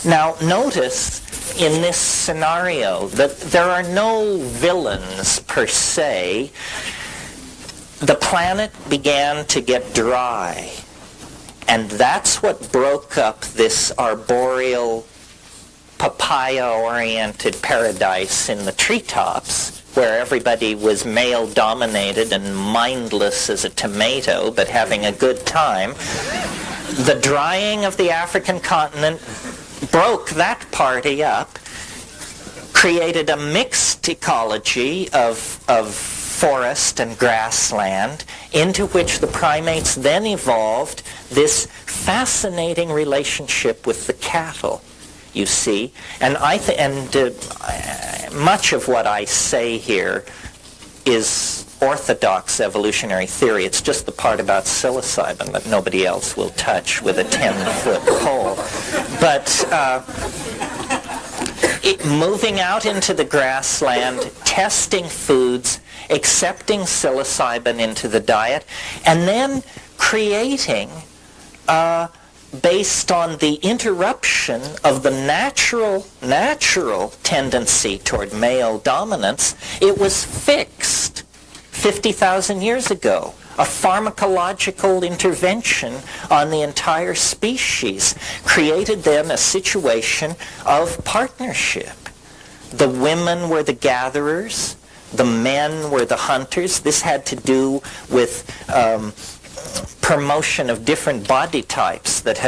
Now, notice in this scenario that there are no villains per se. The planet began to get dry, and that's what broke up this arboreal, papaya-oriented paradise in the treetops, where everybody was male-dominated and mindless as a tomato, but having a good time. The drying of the African continent broke that party up, created a mixed ecology of forest and grassland, into which the primates then evolved this fascinating relationship with the cattle, you see. And much of what I say here is orthodox evolutionary theory. It's just the part about psilocybin that nobody else will touch with a 10-foot pole. But moving out into the grassland, testing foods, accepting psilocybin into the diet, and then creating, based on the interruption of the natural tendency toward male dominance, it was fixed 50,000 years ago. A pharmacological intervention on the entire species created then a situation of partnership. The women were the gatherers, the men were the hunters. This had to do with promotion of different body types that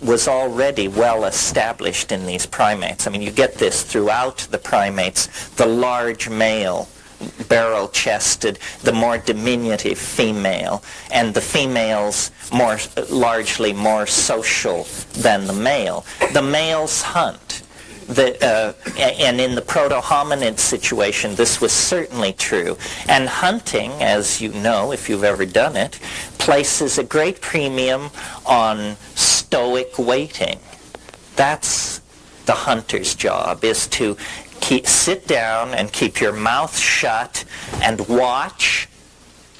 was already well established in these primates. I mean, you get this throughout the primates. The large male, barrel-chested, the more diminutive female, and the females largely more social than the male. The males hunt. And in the proto-hominid situation, this was certainly true. And hunting, as you know, if you've ever done it, places a great premium on stoic waiting. That's the hunter's job, is to sit down and keep your mouth shut and watch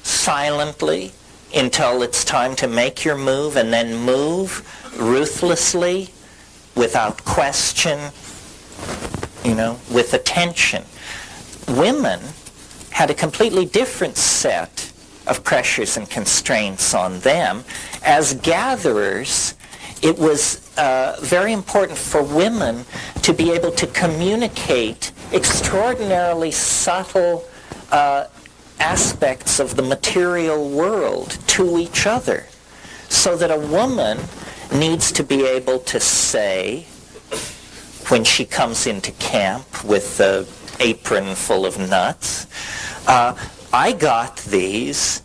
silently until it's time to make your move, and then move ruthlessly, without question, with attention. Women had a completely different set of pressures and constraints on them. As gatherers, it was very important for women to be able to communicate extraordinarily subtle aspects of the material world to each other, so that a woman needs to be able to say, when she comes into camp with the apron full of nuts, I got these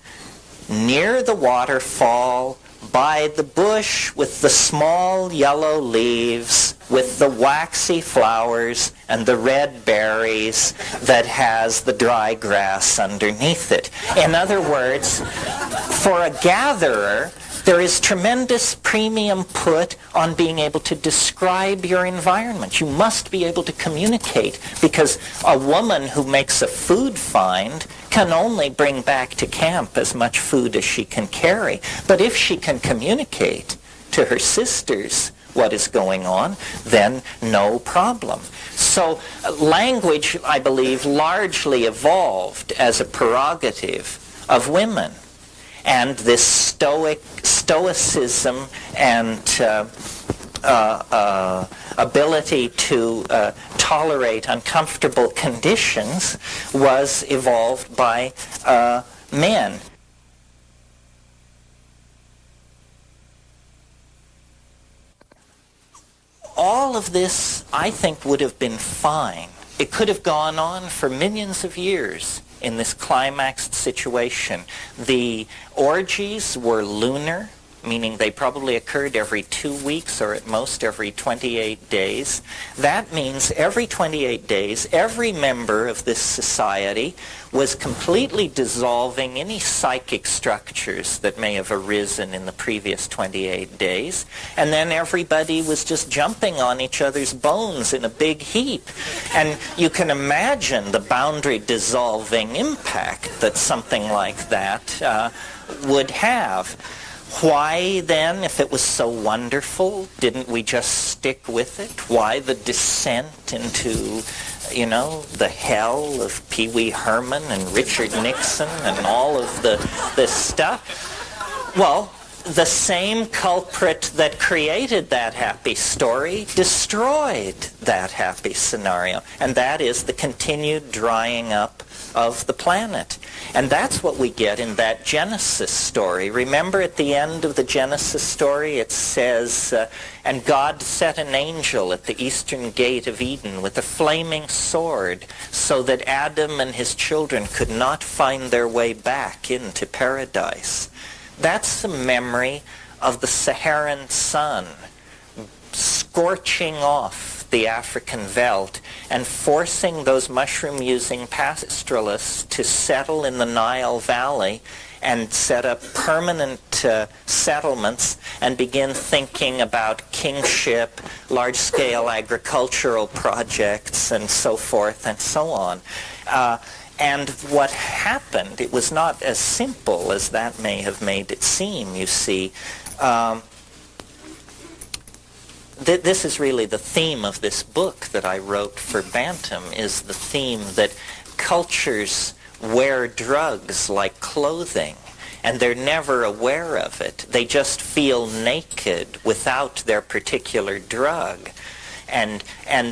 near the waterfall, by the bush with the small yellow leaves, with the waxy flowers and the red berries that has the dry grass underneath it. In other words, for a gatherer, there is tremendous premium put on being able to describe your environment. You must be able to communicate, because a woman who makes a food find can only bring back to camp as much food as she can carry. But if she can communicate to her sisters what is going on, then no problem. So language, I believe, largely evolved as a prerogative of women. And this stoicism and ability to tolerate uncomfortable conditions was evolved by men. All of this, I think, would have been fine. It could have gone on for millions of years in this climaxed situation. The orgies were lunar, meaning they probably occurred every 2 weeks or at most every 28 days. That means every 28 days, every member of this society was completely dissolving any psychic structures that may have arisen in the previous 28 days, and then everybody was just jumping on each other's bones in a big heap. And you can imagine the boundary dissolving impact that something like that would have. Why then, if it was so wonderful, didn't we just stick with it? Why the descent into, the hell of Pee Wee Herman and Richard Nixon and all of this stuff? Well, the same culprit that created that happy story destroyed that happy scenario, and that is the continued drying up of the planet. And that's what we get in that Genesis story. Remember at the end of the Genesis story it says, and God set an angel at the eastern gate of Eden with a flaming sword so that Adam and his children could not find their way back into paradise. That's the memory of the Saharan sun scorching off the African veldt and forcing those mushroom-using pastoralists to settle in the Nile Valley and set up permanent settlements and begin thinking about kingship, large-scale agricultural projects, and so forth and so on. And what happened, it was not as simple as that may have made it seem, you see. This is really the theme of this book that I wrote for Bantam, is the theme that cultures wear drugs like clothing, and they're never aware of it. They just feel naked without their particular drug. And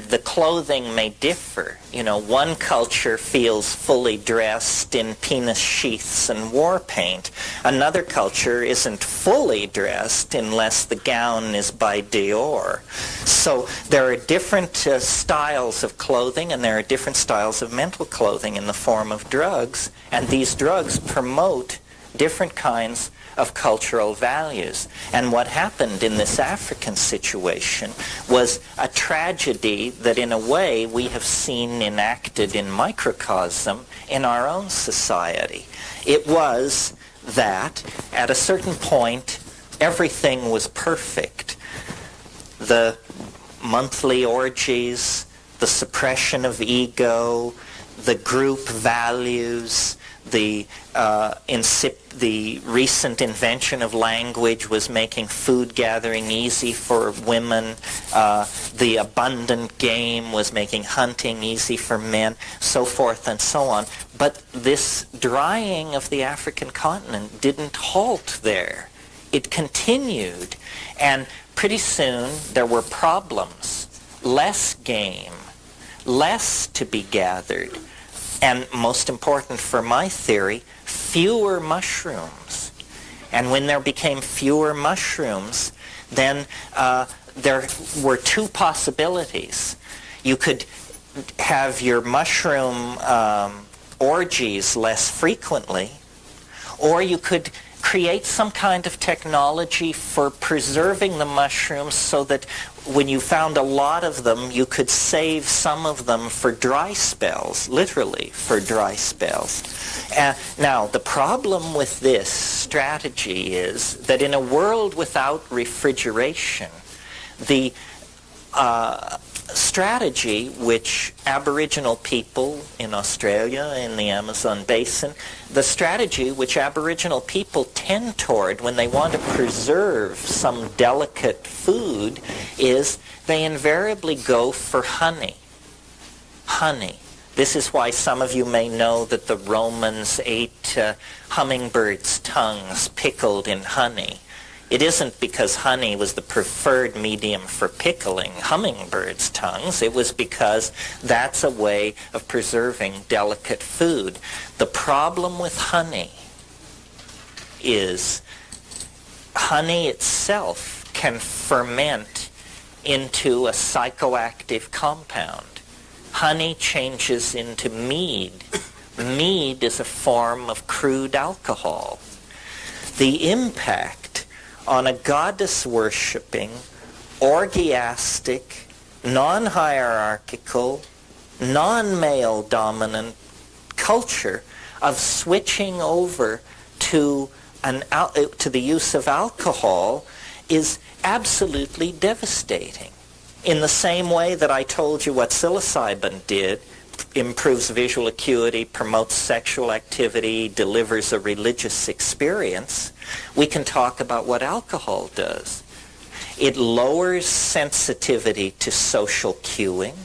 the clothing may differ. One culture feels fully dressed in penis sheaths and war paint. Another culture isn't fully dressed unless the gown is by Dior. So there are different styles of clothing, and there are different styles of mental clothing in the form of drugs, and these drugs promote different kinds of cultural values. And what happened in this African situation was a tragedy that in a way we have seen enacted in microcosm in our own society. It was that at a certain point everything was perfect. The monthly orgies, the suppression of ego, the group values, the recent invention of language was making food gathering easy for women. The abundant game was making hunting easy for men, so forth and so on. But this drying of the African continent didn't halt there. It continued, and pretty soon there were problems. Less game, less to be gathered, and most important for my theory, fewer mushrooms. And when there became fewer mushrooms, then there were two possibilities. You could have your mushroom orgies less frequently, or you could create some kind of technology for preserving the mushrooms so that when you found a lot of them, you could save some of them for dry spells, literally for dry spells. Now, the problem with this strategy is that in a world without refrigeration, the strategy which Aboriginal people in Australia, in the Amazon basin, the strategy which Aboriginal people tend toward when they want to preserve some delicate food is they invariably go for honey. Honey. This is why some of you may know that the Romans ate hummingbirds' tongues pickled in honey. It isn't because honey was the preferred medium for pickling hummingbirds' tongues. It was because that's a way of preserving delicate food. The problem with honey is honey itself can ferment into a psychoactive compound. Honey changes into mead. Mead is a form of crude alcohol. The impact on a goddess-worshipping, orgiastic, non-hierarchical, non-male dominant culture of switching over to the use of alcohol is absolutely devastating. In the same way that I told you what psilocybin did, improves visual acuity, promotes sexual activity, delivers a religious experience, we can talk about what alcohol does. It lowers sensitivity to social cueing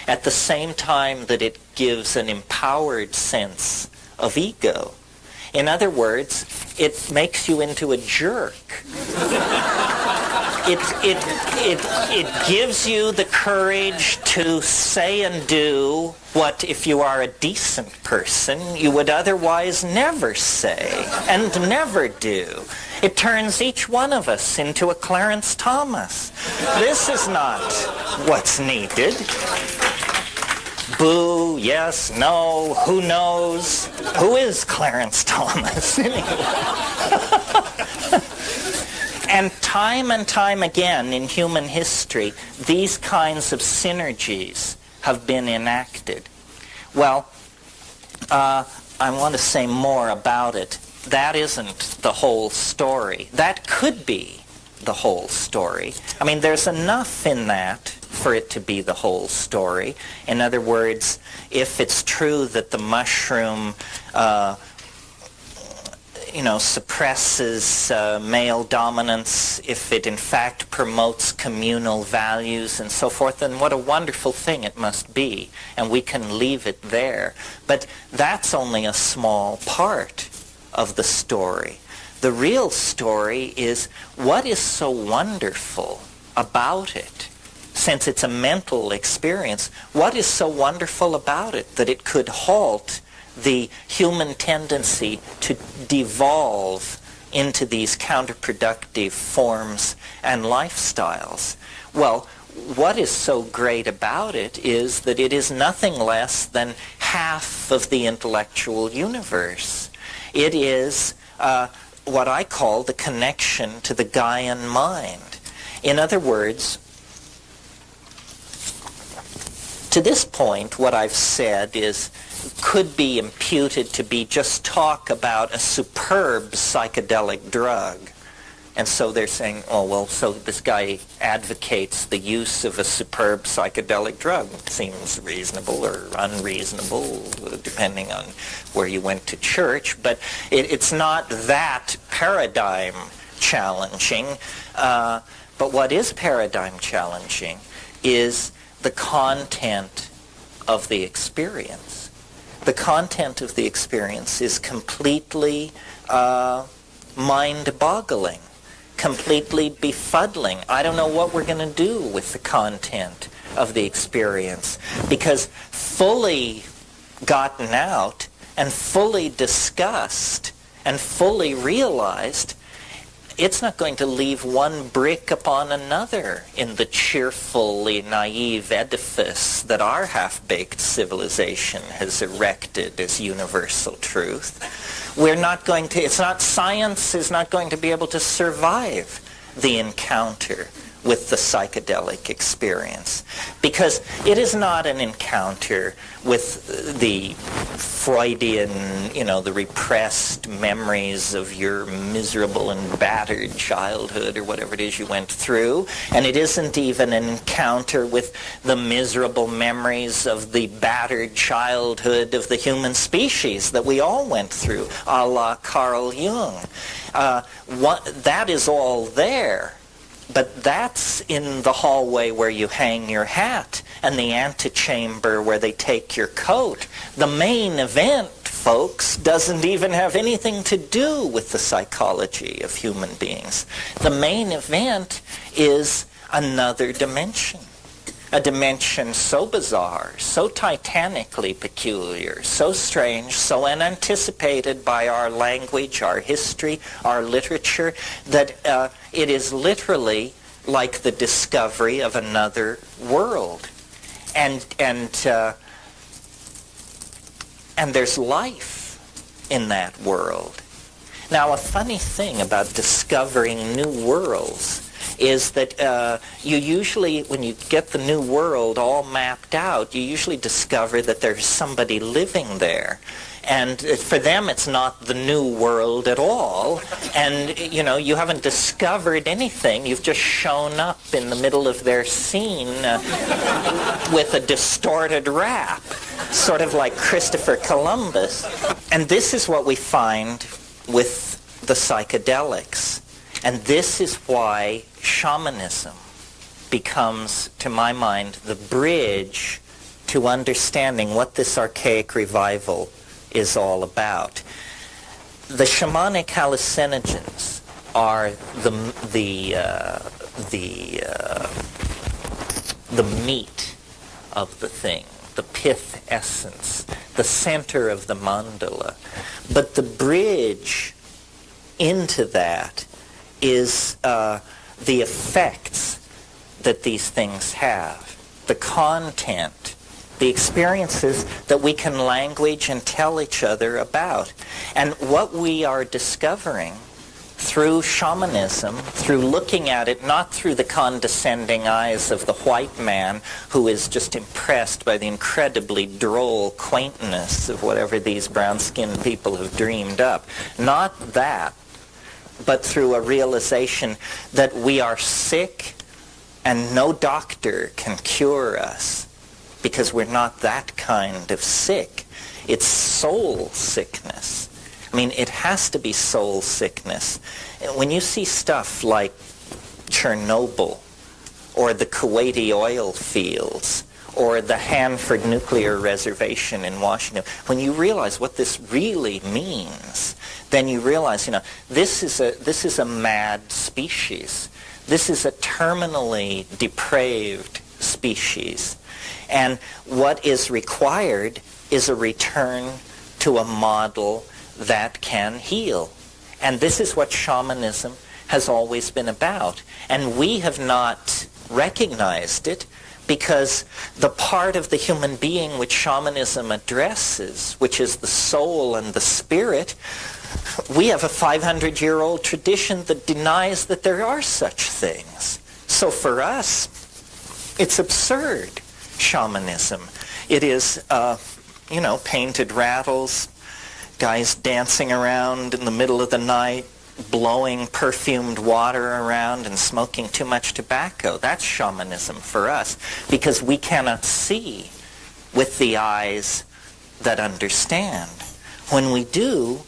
at the same time that it gives an empowered sense of ego. In other words, it makes you into a jerk. It gives you the courage to say and do what, if you are a decent person, you would otherwise never say and never do. It turns each one of us into a Clarence Thomas. This is not what's needed. Boo, yes, no, who knows? Who is Clarence Thomas anyway? And time again in human history, these kinds of synergies have been enacted. Well, I want to say more about it. That isn't the whole story. That could be the whole story. I mean, there's enough in that for it to be the whole story. In other words, if it's true that the mushroom suppresses male dominance, if it in fact promotes communal values and so forth, then what a wonderful thing it must be, and we can leave it there. But that's only a small part of the story. The real story is what is so wonderful about it. Since it's a mental experience, what is so wonderful about it that it could halt the human tendency to devolve into these counterproductive forms and lifestyles? Well, what is so great about it is that it is nothing less than half of the intellectual universe. It is what I call the connection to the Gaian mind. In other words, to this point, what I've said could be imputed to be just talk about a superb psychedelic drug. And so they're saying, oh, well, so this guy advocates the use of a superb psychedelic drug. Seems reasonable or unreasonable, depending on where you went to church. But it's not that paradigm challenging. But what is paradigm challenging is the content of the experience. The content of the experience is completely mind-boggling, completely befuddling. I don't know what we're going to do with the content of the experience, because fully gotten out and fully discussed and fully realized, it's not going to leave one brick upon another in the cheerfully naive edifice that our half-baked civilization has erected as universal truth. We're not going to, science is not going to be able to survive the encounter with the psychedelic experience, because it is not an encounter with the Freudian, the repressed memories of your miserable and battered childhood or whatever it is you went through, and it isn't even an encounter with the miserable memories of the battered childhood of the human species that we all went through, a la Carl Jung. That is all there. But that's in the hallway where you hang your hat and the antechamber where they take your coat. The main event, folks, doesn't even have anything to do with the psychology of human beings. The main event is another dimension. A dimension so bizarre, so titanically peculiar, so strange, so unanticipated by our language, our history, our literature, that it is literally like the discovery of another world. And there's life in that world. Now, a funny thing about discovering new worlds is that you usually, when you get the new world all mapped out, you usually discover that there's somebody living there. And for them, it's not the new world at all. And, you haven't discovered anything. You've just shown up in the middle of their scene with a distorted rap, sort of like Christopher Columbus. And this is what we find with the psychedelics. And this is why shamanism becomes, to my mind, the bridge to understanding what this archaic revival is all about. The shamanic hallucinogens are the meat of the thing, the pith essence, the center of the mandala. But the bridge into that is the effects that these things have, the content, the experiences that we can language and tell each other about. And what we are discovering through shamanism, through looking at it not through the condescending eyes of the white man who is just impressed by the incredibly droll quaintness of whatever these brown-skinned people have dreamed up, not that, but through a realization that we are sick and no doctor can cure us, because we're not that kind of sick. It's soul sickness. I mean, it has to be soul sickness. When you see stuff like Chernobyl, or the Kuwaiti oil fields, or the Hanford nuclear reservation in Washington, when you realize what this really means, then you realize, this is a mad species. This is a terminally depraved species. And what is required is a return to a model that can heal. And this is what shamanism has always been about. And we have not recognized it because the part of the human being which shamanism addresses, which is the soul and the spirit, we have a 500-year-old tradition that denies that there are such things. So for us, it's absurd, shamanism. It is, painted rattles, guys dancing around in the middle of the night, blowing perfumed water around and smoking too much tobacco. That's shamanism for us, because we cannot see with the eyes that understand. When we do,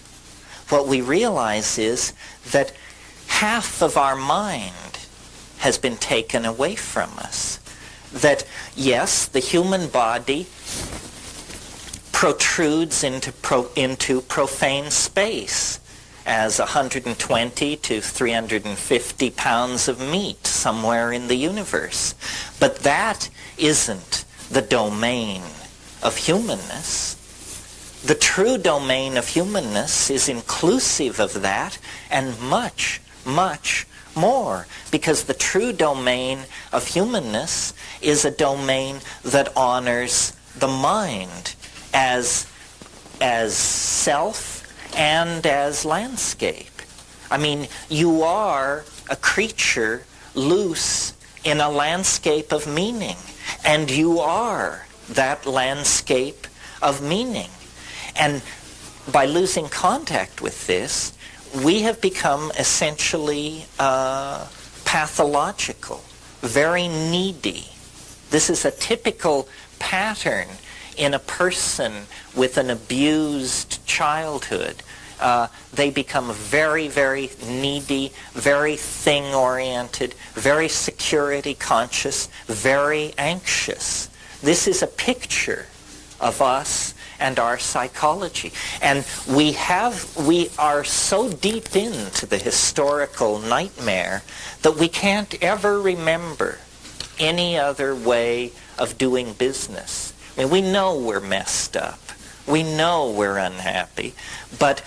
what we realize is that half of our mind has been taken away from us. That, yes, the human body protrudes into profane space as 120 to 350 pounds of meat somewhere in the universe. But that isn't the domain of humanness. The true domain of humanness is inclusive of that and much, much more, because the true domain of humanness is a domain that honors the mind as self and as landscape. I mean, you are a creature loose in a landscape of meaning, and you are that landscape of meaning. And by losing contact with this, we have become essentially pathological, very needy. This is a typical pattern in a person with an abused childhood. They become very, very needy, very thing-oriented, very security-conscious, very anxious. This is a picture of us and our psychology. And we are so deep into the historical nightmare that we can't ever remember any other way of doing business. I mean, we know we're messed up. We know we're unhappy. But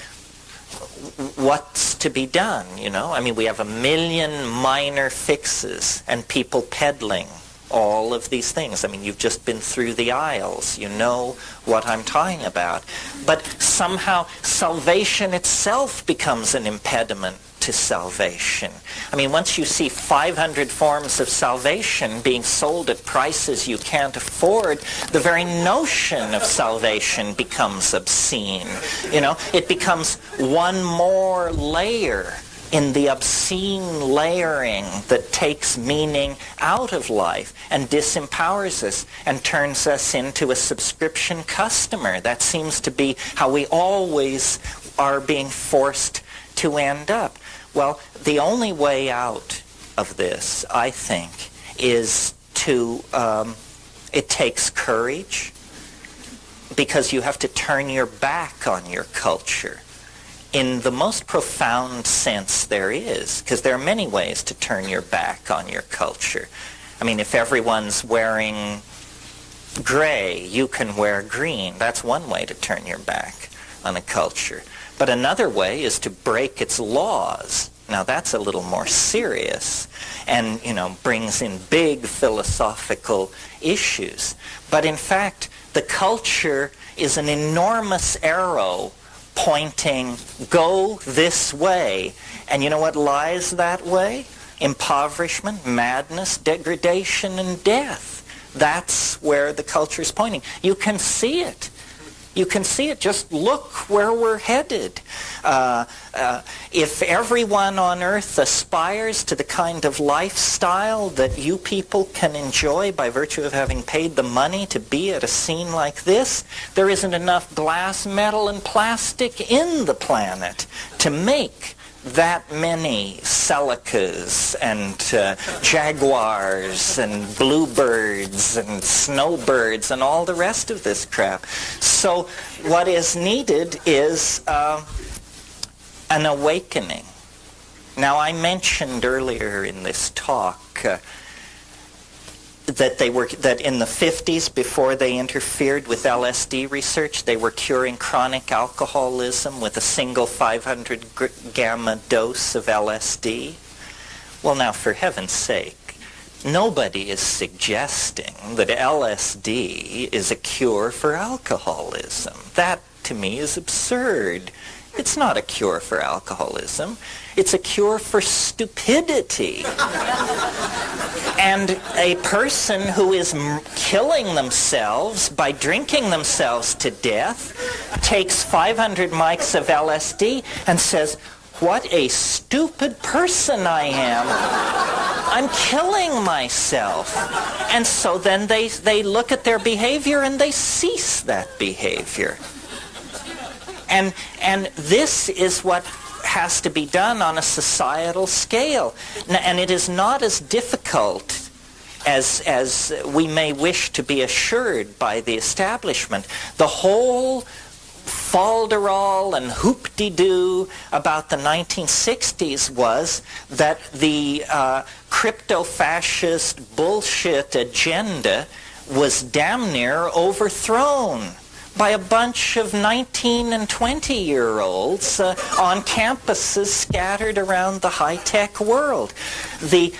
what's to be done, I mean, we have 1 million minor fixes and people peddling all of these things. I mean, you've just been through the aisles. You know what I'm talking about. But somehow salvation itself becomes an impediment to salvation. I mean, once you see 500 forms of salvation being sold at prices you can't afford, the very notion of salvation becomes obscene. You know, it becomes one more layer in the obscene layering that takes meaning out of life and disempowers us and turns us into a subscription customer. That seems to be how we always are being forced to end up. Well, the only way out of this, I think, is to, it takes courage, because you have to turn your back on your culture in the most profound sense there is, because there are many ways to turn your back on your culture. I mean, if everyone's wearing gray, you can wear green. That's one way to turn your back on a culture. But another way is to break its laws. Now that's a little more serious and, you know, brings in big philosophical issues. But in fact, the culture is an enormous arrow pointing, go this way. And you know what lies that way? Impoverishment, madness, degradation, and death. That's where the culture is pointing. You can see it. You can see it. Just look where we're headed. If everyone on earth aspires to the kind of lifestyle that you people can enjoy by virtue of having paid the money to be at a scene like this, there isn't enough glass, metal, and plastic in the planet to make that many Celicas and jaguars and bluebirds and snowbirds and all the rest of this crap. So what is needed is an awakening. Now, I mentioned earlier in this talk that in the 50s, before they interfered with LSD research, they were curing chronic alcoholism with a single 500 gamma dose of LSD. Well, now, for heaven's sake, nobody is suggesting that LSD is a cure for alcoholism. That, to me, is absurd. It's not a cure for alcoholism. It's a cure for stupidity. And a person who is killing themselves by drinking themselves to death takes 500 mics of LSD and says, what a stupid person I am. I'm killing myself. And so then they look at their behavior and they cease that behavior. And this is what has to be done on a societal scale. And it is not as difficult as we may wish to be assured by the establishment. The whole falderall and hoop-de-doo about the 1960s was that the crypto-fascist bullshit agenda was damn near overthrown by a bunch of 19 and 20-year-olds on campuses scattered around the high-tech world. The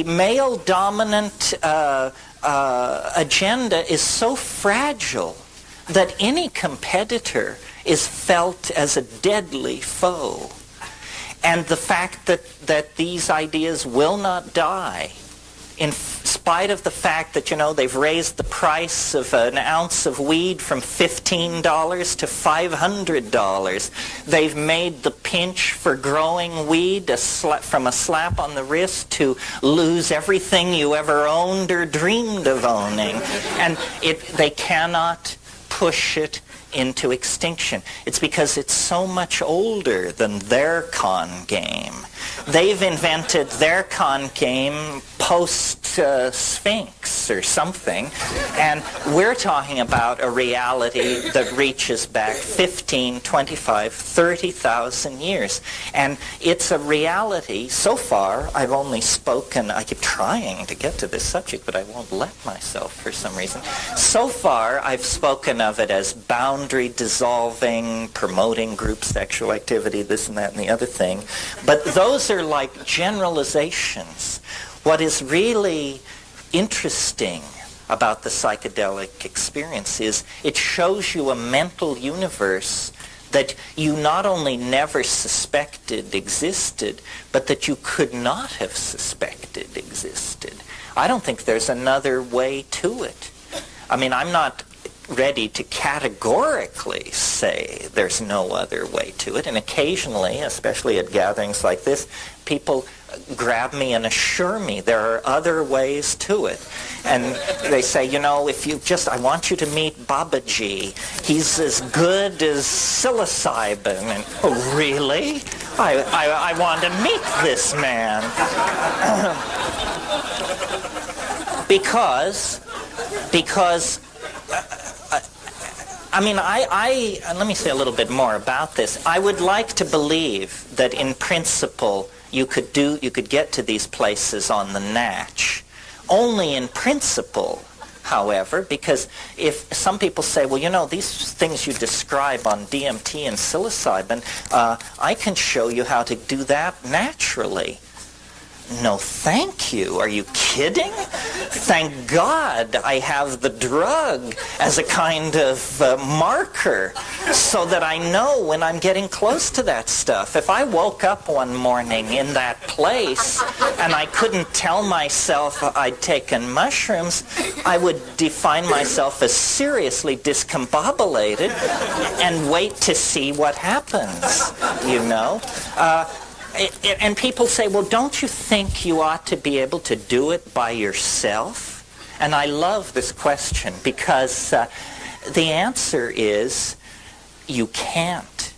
male-dominant agenda is so fragile that any competitor is felt as a deadly foe. And the fact that these ideas will not die, in spite of the fact that, you know, they've raised the price of an ounce of weed from $15 to $500. They've made the pinch for growing weed from a slap on the wrist to lose everything you ever owned or dreamed of owning. And they cannot push it into extinction. It's because it's so much older than their con game. They've invented their con game post-Sphinx or something, and we're talking about a reality that reaches back 15, 25, 30,000 years. And it's a reality, so far, I've only spoken, I keep trying to get to this subject, but I won't let myself for some reason. So far, I've spoken of it as boundary dissolving, promoting group sexual activity, this and that and the other thing. But those are like generalizations. What is really interesting about the psychedelic experience is it shows you a mental universe that you not only never suspected existed, but that you could not have suspected existed. I don't think there's another way to it. I mean, I'm not ready to categorically say there's no other way to it. And occasionally, especially at gatherings like this, people grab me and assure me there are other ways to it. And they say, you know, if you just, I want you to meet Babaji. He's as good as psilocybin. And, oh, really? I want to meet this man. because I mean, let me say a little bit more about this. I would like to believe that in principle you could get to these places on the natch. Only in principle, however, because if some people say, well, you know, these things you describe on DMT and psilocybin, I can show you how to do that naturally. No, thank you. Are you kidding? Thank God I have the drug as a kind of marker so that I know when I'm getting close to that stuff. If I woke up one morning in that place and I couldn't tell myself I'd taken mushrooms, I would define myself as seriously discombobulated and wait to see what happens, you know? And people say, well, don't you think you ought to be able to do it by yourself? And I love this question because the answer is you can't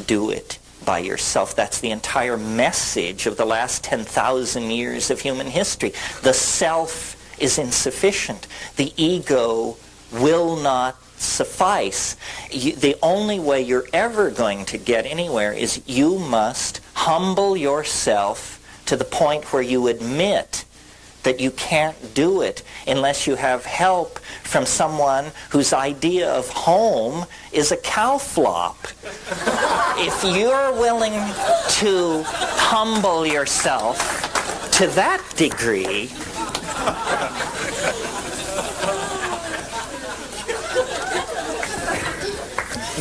do it by yourself. That's the entire message of the last 10,000 years of human history. The self is insufficient. The ego will not suffice. The only way you're ever going to get anywhere is you must humble yourself to the point where you admit that you can't do it unless you have help from someone whose idea of home is a cow flop. If you're willing to humble yourself to that degree,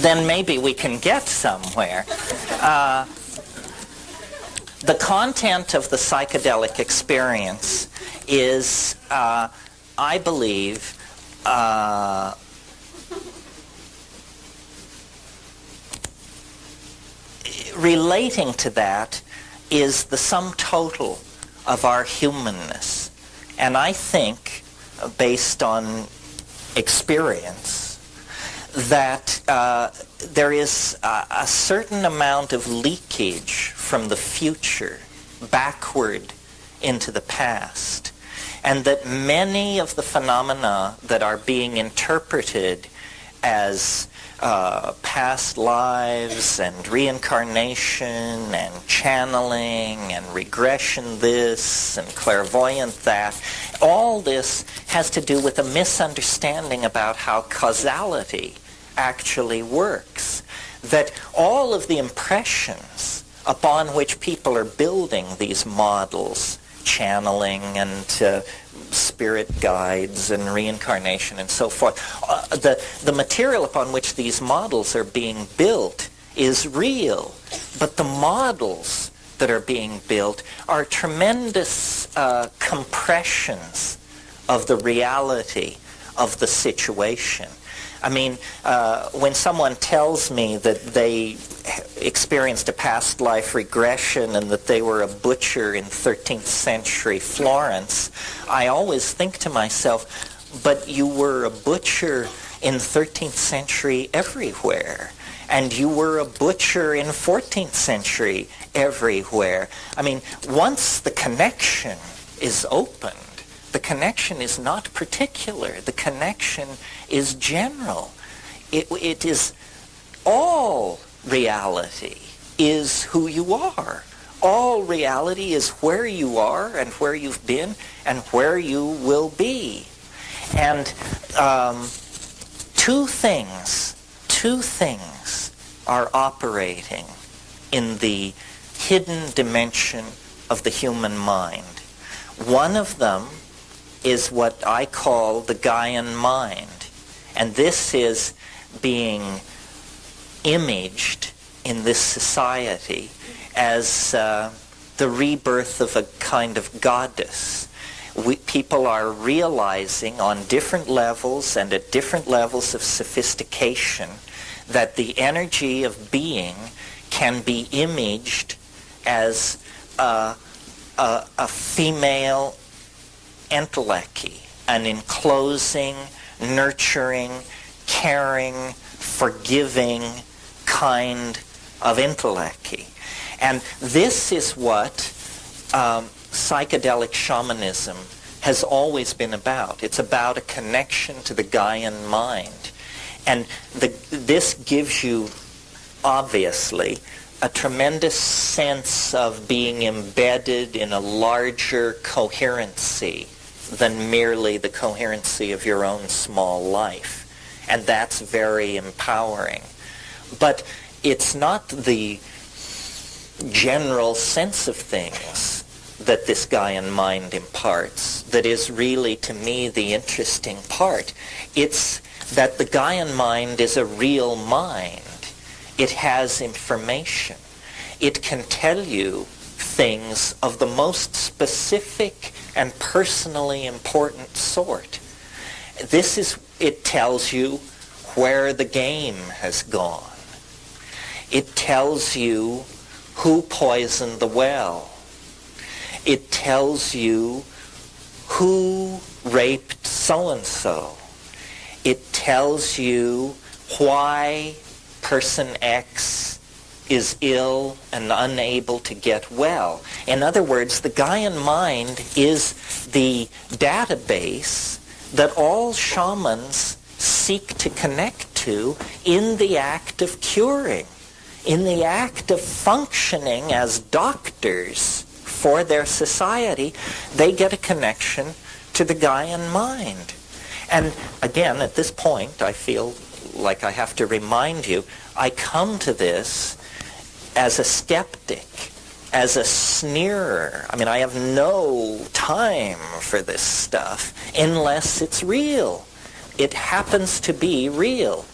then maybe we can get somewhere. The content of the psychedelic experience is, I believe, relating to that is the sum total of our humanness. And I think, based on experience, that there is a certain amount of leakage from the future backward into the past, and that many of the phenomena that are being interpreted as past lives and reincarnation and channeling and regression this and clairvoyant that, all this has to do with a misunderstanding about how causality actually works. That all of the impressions upon which people are building these models, channeling and spirit guides and reincarnation and so forth, the material upon which these models are being built is real, but the models that are being built are tremendous compressions of the reality of the situation. I mean, when someone tells me that they experienced a past life regression and that they were a butcher in 13th century Florence, I always think to myself, but you were a butcher in 13th century everywhere. And you were a butcher in 14th century everywhere. I mean, once the connection is opened, the connection is not particular. The connection is general. It is all reality is who you are. All reality is where you are and where you've been and where you will be. And two things are operating in the hidden dimension of the human mind. One of them is what I call the Gaian mind. And this is being imaged in this society as the rebirth of a kind of goddess. People are realizing on different levels and at different levels of sophistication that the energy of being can be imaged as a female entelechy, an enclosing, nurturing, caring, forgiving kind of entelechy. And this is what psychedelic shamanism has always been about. It's about a connection to the Gaian mind. And this gives you, obviously, a tremendous sense of being embedded in a larger coherency than merely the coherency of your own small life. And that's very empowering. But it's not the general sense of things that this Gaian mind imparts that is really, to me, the interesting part. It's that the Gaian mind is a real mind. It has information. It can tell you things of the most specific and personally important sort. It tells you where the game has gone. It tells you who poisoned the well. It tells you who raped so-and-so. It tells you why person X is ill and unable to get well. In other words, the Gaian mind is the database that all shamans seek to connect to in the act of curing, in the act of functioning as doctors for their society. They get a connection to the Gaian mind. And again, at this point, I feel like I have to remind you, I come to this as a skeptic, as a sneerer. I mean, I have no time for this stuff unless it's real. It happens to be real.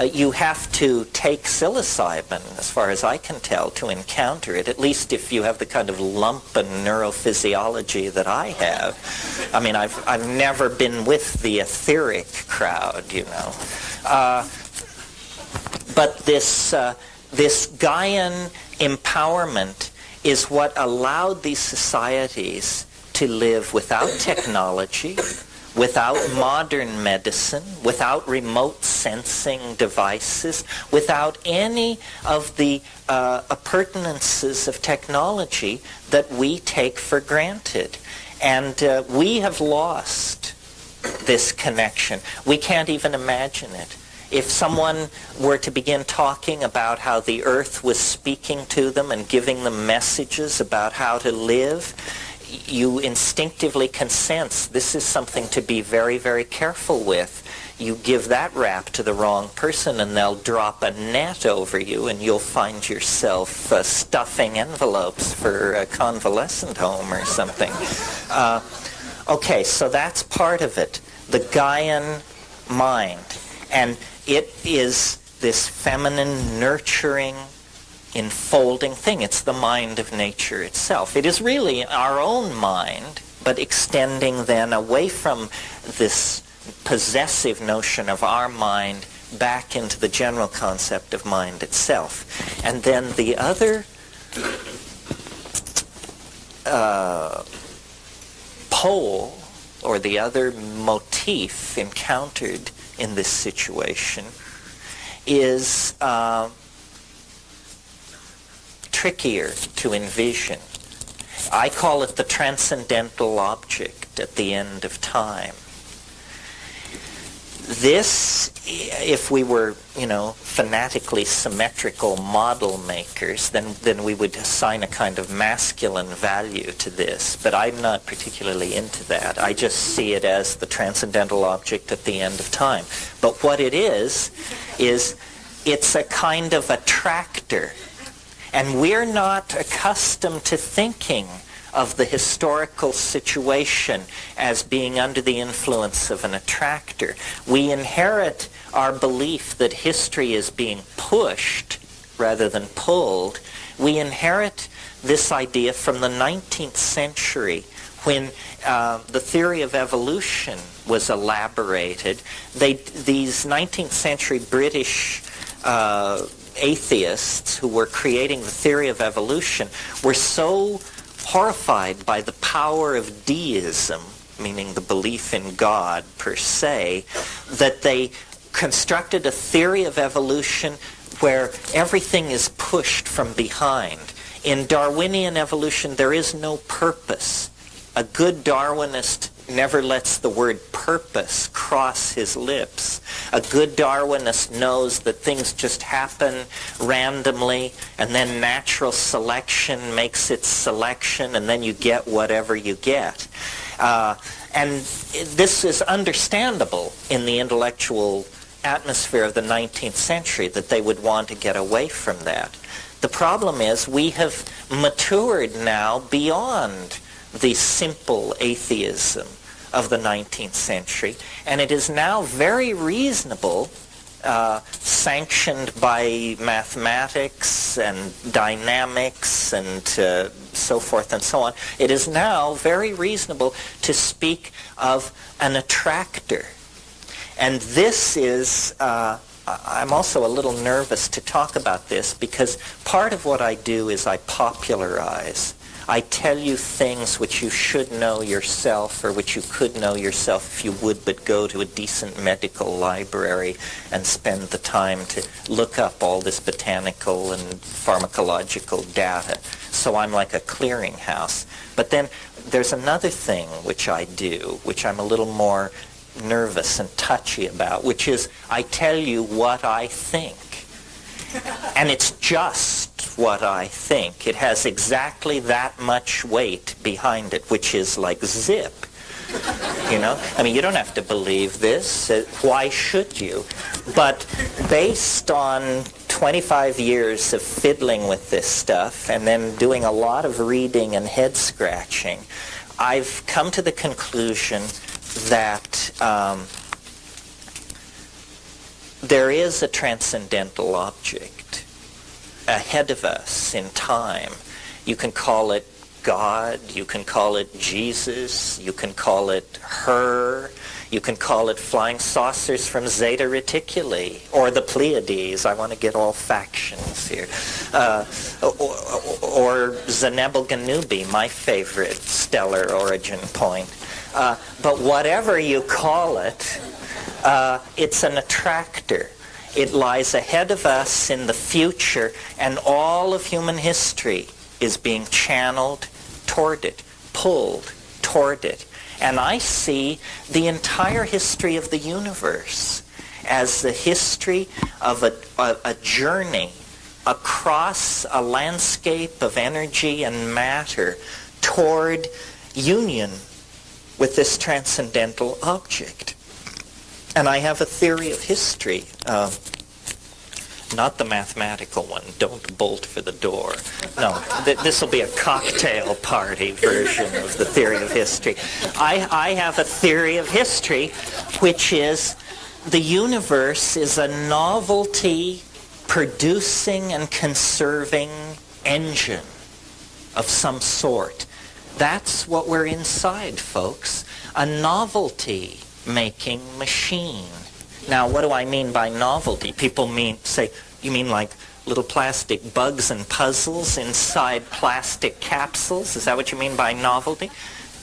You have to take psilocybin, as far as I can tell, to encounter it, at least if you have the kind of lump and neurophysiology that I have. I mean, I've never been with the etheric crowd, you know. But this Gaian empowerment is what allowed these societies to live without technology, without modern medicine, without remote sensing devices, without any of the appurtenances of technology that we take for granted. And we have lost this connection. We can't even imagine it. If someone were to begin talking about how the earth was speaking to them and giving them messages about how to live, you instinctively can sense this is something to be very, very careful with. You give that rap to the wrong person and they'll drop a net over you and you'll find yourself stuffing envelopes for a convalescent home or something. Okay, so that's part of it, the Gaian mind. And it is this feminine, nurturing, enfolding thing. It's the mind of nature itself. It is really our own mind, but extending then away from this possessive notion of our mind back into the general concept of mind itself. And then the other pole, or the other motif encountered in this situation is trickier to envision. I call it the transcendental object at the end of time. This, if we were, fanatically symmetrical model makers, then we would assign a kind of masculine value to this. But I'm not particularly into that. I just see it as the transcendental object at the end of time. But what it is it's a kind of attractor. And we're not accustomed to thinking of the historical situation as being under the influence of an attractor. We inherit our belief that history is being pushed rather than pulled. We inherit this idea from the 19th century when the theory of evolution was elaborated. These 19th century British atheists who were creating the theory of evolution were so horrified by the power of deism, meaning the belief in God per se, that they constructed a theory of evolution where everything is pushed from behind. In Darwinian evolution, there is no purpose. A good Darwinist never lets the word purpose cross his lips. A good Darwinist knows that things just happen randomly, and then natural selection makes its selection, and then you get whatever you get. And this is understandable in the intellectual atmosphere of the 19th century, that they would want to get away from that. The problem is we have matured now beyond the simple atheism of the 19th century, and it is now very reasonable, sanctioned by mathematics and dynamics and so forth and so on. It is now very reasonable to speak of an attractor. And this is, I'm also a little nervous to talk about this because part of what I do is I popularize. I tell you things which you should know yourself, or which you could know yourself if you would but go to a decent medical library and spend the time to look up all this botanical and pharmacological data. So I'm like a clearinghouse. But then there's another thing which I do, which I'm a little more nervous and touchy about, which is I tell you what I think. And it's just what I think. It has exactly that much weight behind it, which is like zip. You know? I mean, you don't have to believe this. Why should you? But based on 25 years of fiddling with this stuff and then doing a lot of reading and head scratching, I've come to the conclusion that there is a transcendental object ahead of us in time. You can call it God, you can call it Jesus, you can call it her, you can call it flying saucers from Zeta Reticuli, or the Pleiades. I want to get all factions here. Or Zenebel Ganubi, my favorite stellar origin point. But whatever you call it, it's an attractor. It lies ahead of us in the future, and all of human history is being channeled toward it, pulled toward it. And I see the entire history of the universe as the history of a journey across a landscape of energy and matter toward union with this transcendental object. And I have a theory of history, not the mathematical one. Don't bolt for the door. No, this will be a cocktail party version of the theory of history. I have a theory of history, which is the universe is a novelty producing and conserving engine of some sort. That's what we're inside, folks. A novelty-making machine. Now, what do I mean by novelty? People say, you mean like little plastic bugs and puzzles inside plastic capsules? Is that what you mean by novelty?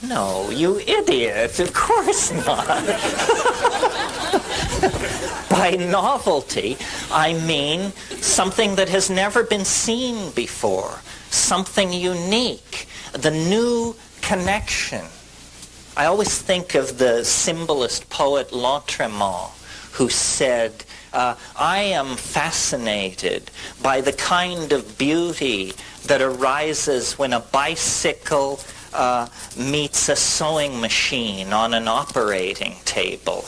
No, you idiot. Of course not. By novelty, I mean something that has never been seen before. Something unique. The new connection. I always think of the symbolist poet Lautréamont, who said, I am fascinated by the kind of beauty that arises when a bicycle meets a sewing machine on an operating table.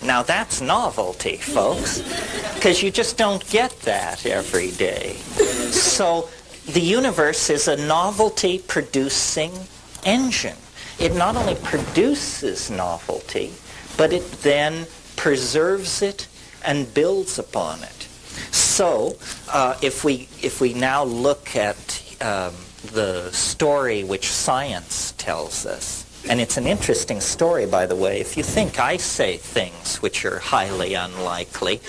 Now that's novelty, folks, because you just don't get that every day. So the universe is a novelty-producing engine. It not only produces novelty, but it then preserves it and builds upon it. So, if we now look at the story which science tells us, and it's an interesting story, by the way. If you think I say things which are highly unlikely,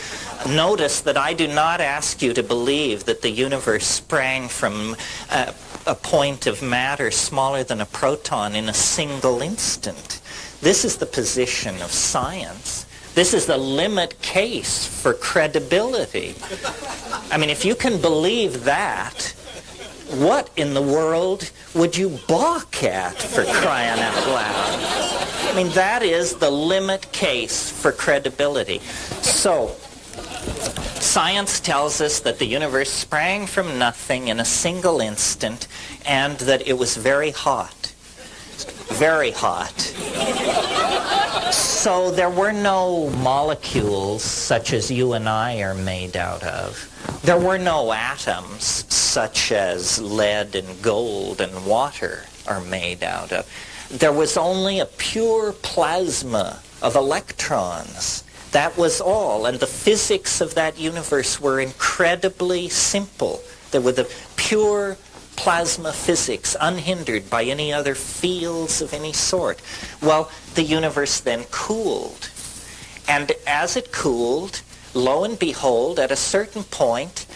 notice that I do not ask you to believe that the universe sprang from a point of matter smaller than a proton in a single instant. This is the position of science. This is the limit case for credibility. I mean, if you can believe that, what in the world would you balk at, for crying out loud? I mean, that is the limit case for credibility. So, science tells us that the universe sprang from nothing in a single instant and that it was very hot. Very hot. So there were no molecules such as you and I are made out of. There were no atoms such as lead and gold and water are made out of. There was only a pure plasma of electrons. That was all. And the physics of that universe were incredibly simple. They were the pure plasma physics, unhindered by any other fields of any sort. Well, the universe then cooled. And as it cooled, lo and behold, at a certain point,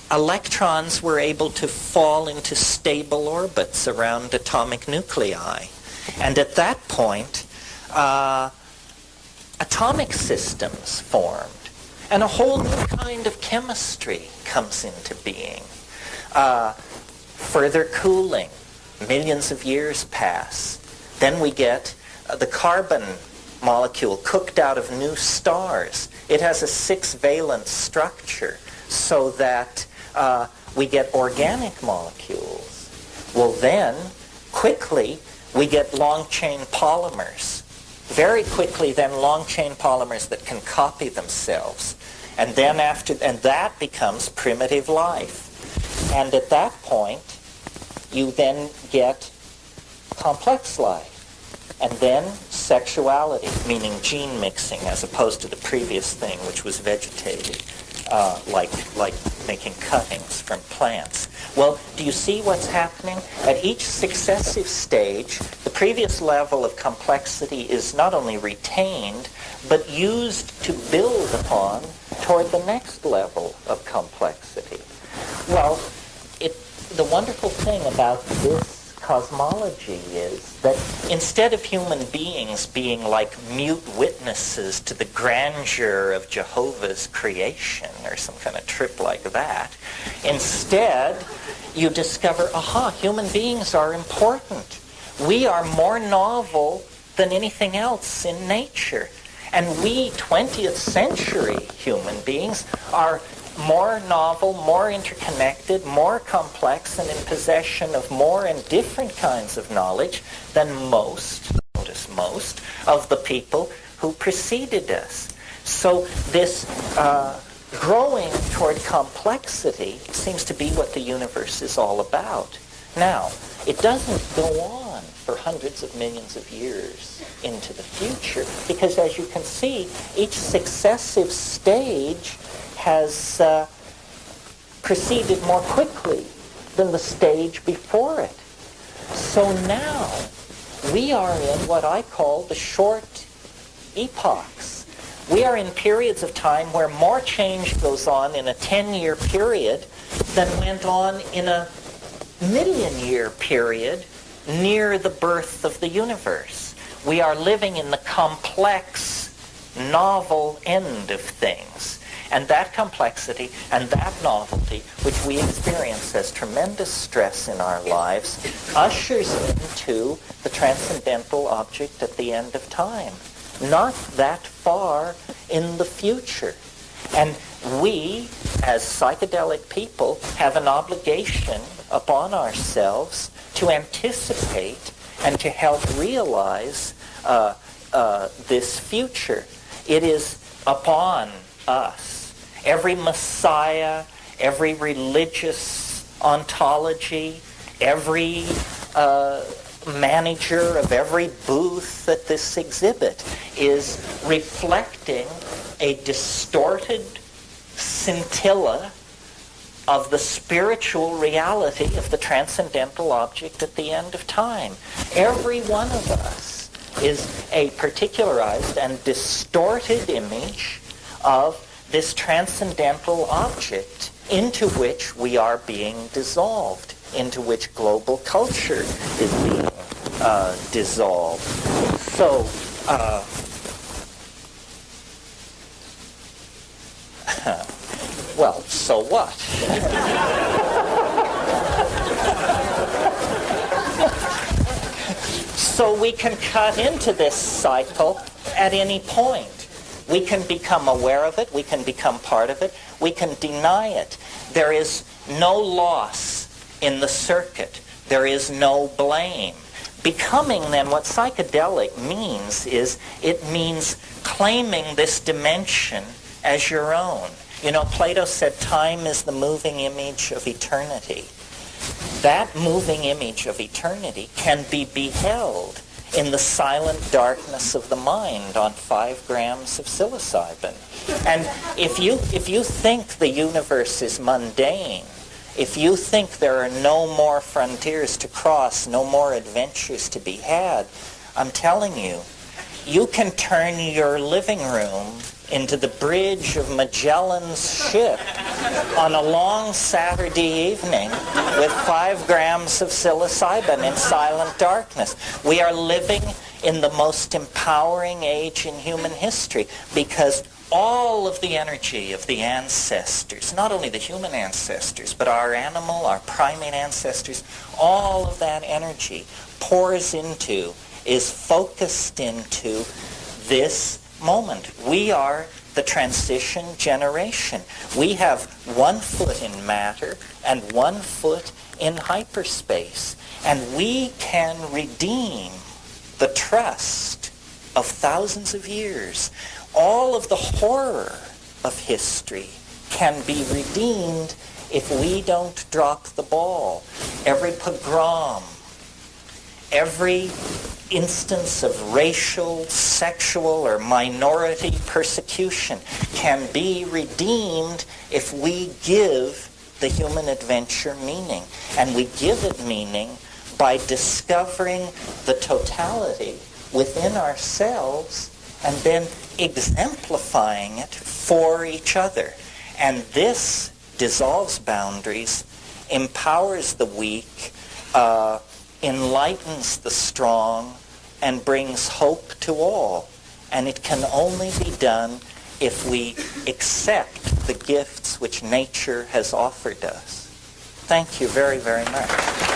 electrons were able to fall into stable orbits around atomic nuclei. And at that point, atomic systems formed. And a whole new kind of chemistry comes into being. Further cooling, millions of years pass. Then we get the carbon molecule cooked out of new stars. It has a 6-valent structure so that we get organic molecules. Well then, quickly, we get long-chain polymers. Very quickly then, long-chain polymers that can copy themselves. And then that becomes primitive life. And at that point, you then get complex life. And then sexuality, meaning gene mixing, as opposed to the previous thing, which was vegetative, like making cuttings from plants. Well, do you see what's happening? At each successive stage, the previous level of complexity is not only retained, but used to build upon toward the next level of complexity. Well, the wonderful thing about this cosmology is that instead of human beings being like mute witnesses to the grandeur of Jehovah's creation or some kind of trip like that, instead you discover, human beings are important. We are more novel than anything else in nature. And we 20th century human beings are more novel, more interconnected, more complex, and in possession of more and different kinds of knowledge than most of the people who preceded us. So this growing toward complexity seems to be what the universe is all about. Now, it doesn't go on for hundreds of millions of years into the future, because as you can see, each successive stage has proceeded more quickly than the stage before it. So now we are in what I call the short epochs. We are in periods of time where more change goes on in a 10-year period than went on in a million-year period near the birth of the universe. We are living in the complex, novel end of things. And that complexity and that novelty, which we experience as tremendous stress in our lives, ushers into the transcendental object at the end of time, not that far in the future. And we, as psychedelic people, have an obligation upon ourselves to anticipate and to help realize this future. It is upon us. Every messiah, every religious ontology, every manager of every booth at this exhibit is reflecting a distorted scintilla of the spiritual reality of the transcendental object at the end of time. Every one of us is a particularized and distorted image of this transcendental object into which we are being dissolved, into which global culture is being dissolved. So, well, so what? So we can cut into this cycle at any point. We can become aware of it. We can become part of it. We can deny it. There is no loss in the circuit. There is no blame. Becoming, then, what psychedelic means is it means claiming this dimension as your own. You know, Plato said time is the moving image of eternity. That moving image of eternity can be beheld in the silent darkness of the mind on 5 grams of psilocybin. And if you think the universe is mundane, if you think there are no more frontiers to cross, no more adventures to be had, I'm telling you, you can turn your living room into the bridge of Magellan's ship on a long Saturday evening with 5 grams of psilocybin in silent darkness. We are living in the most empowering age in human history because all of the energy of the ancestors, not only the human ancestors, but our animal, our primate ancestors, all of that energy pours into, is focused into this moment. We are the transition generation. We have 1 foot in matter and 1 foot in hyperspace. And we can redeem the trust of thousands of years. All of the horror of history can be redeemed if we don't drop the ball. Every pogrom, every instance of racial, sexual, or minority persecution can be redeemed if we give the human adventure meaning. And we give it meaning by discovering the totality within ourselves and then exemplifying it for each other. And this dissolves boundaries, empowers the weak, enlightens the strong, and brings hope to all. And it can only be done if we accept the gifts which nature has offered us. Thank you very, very much.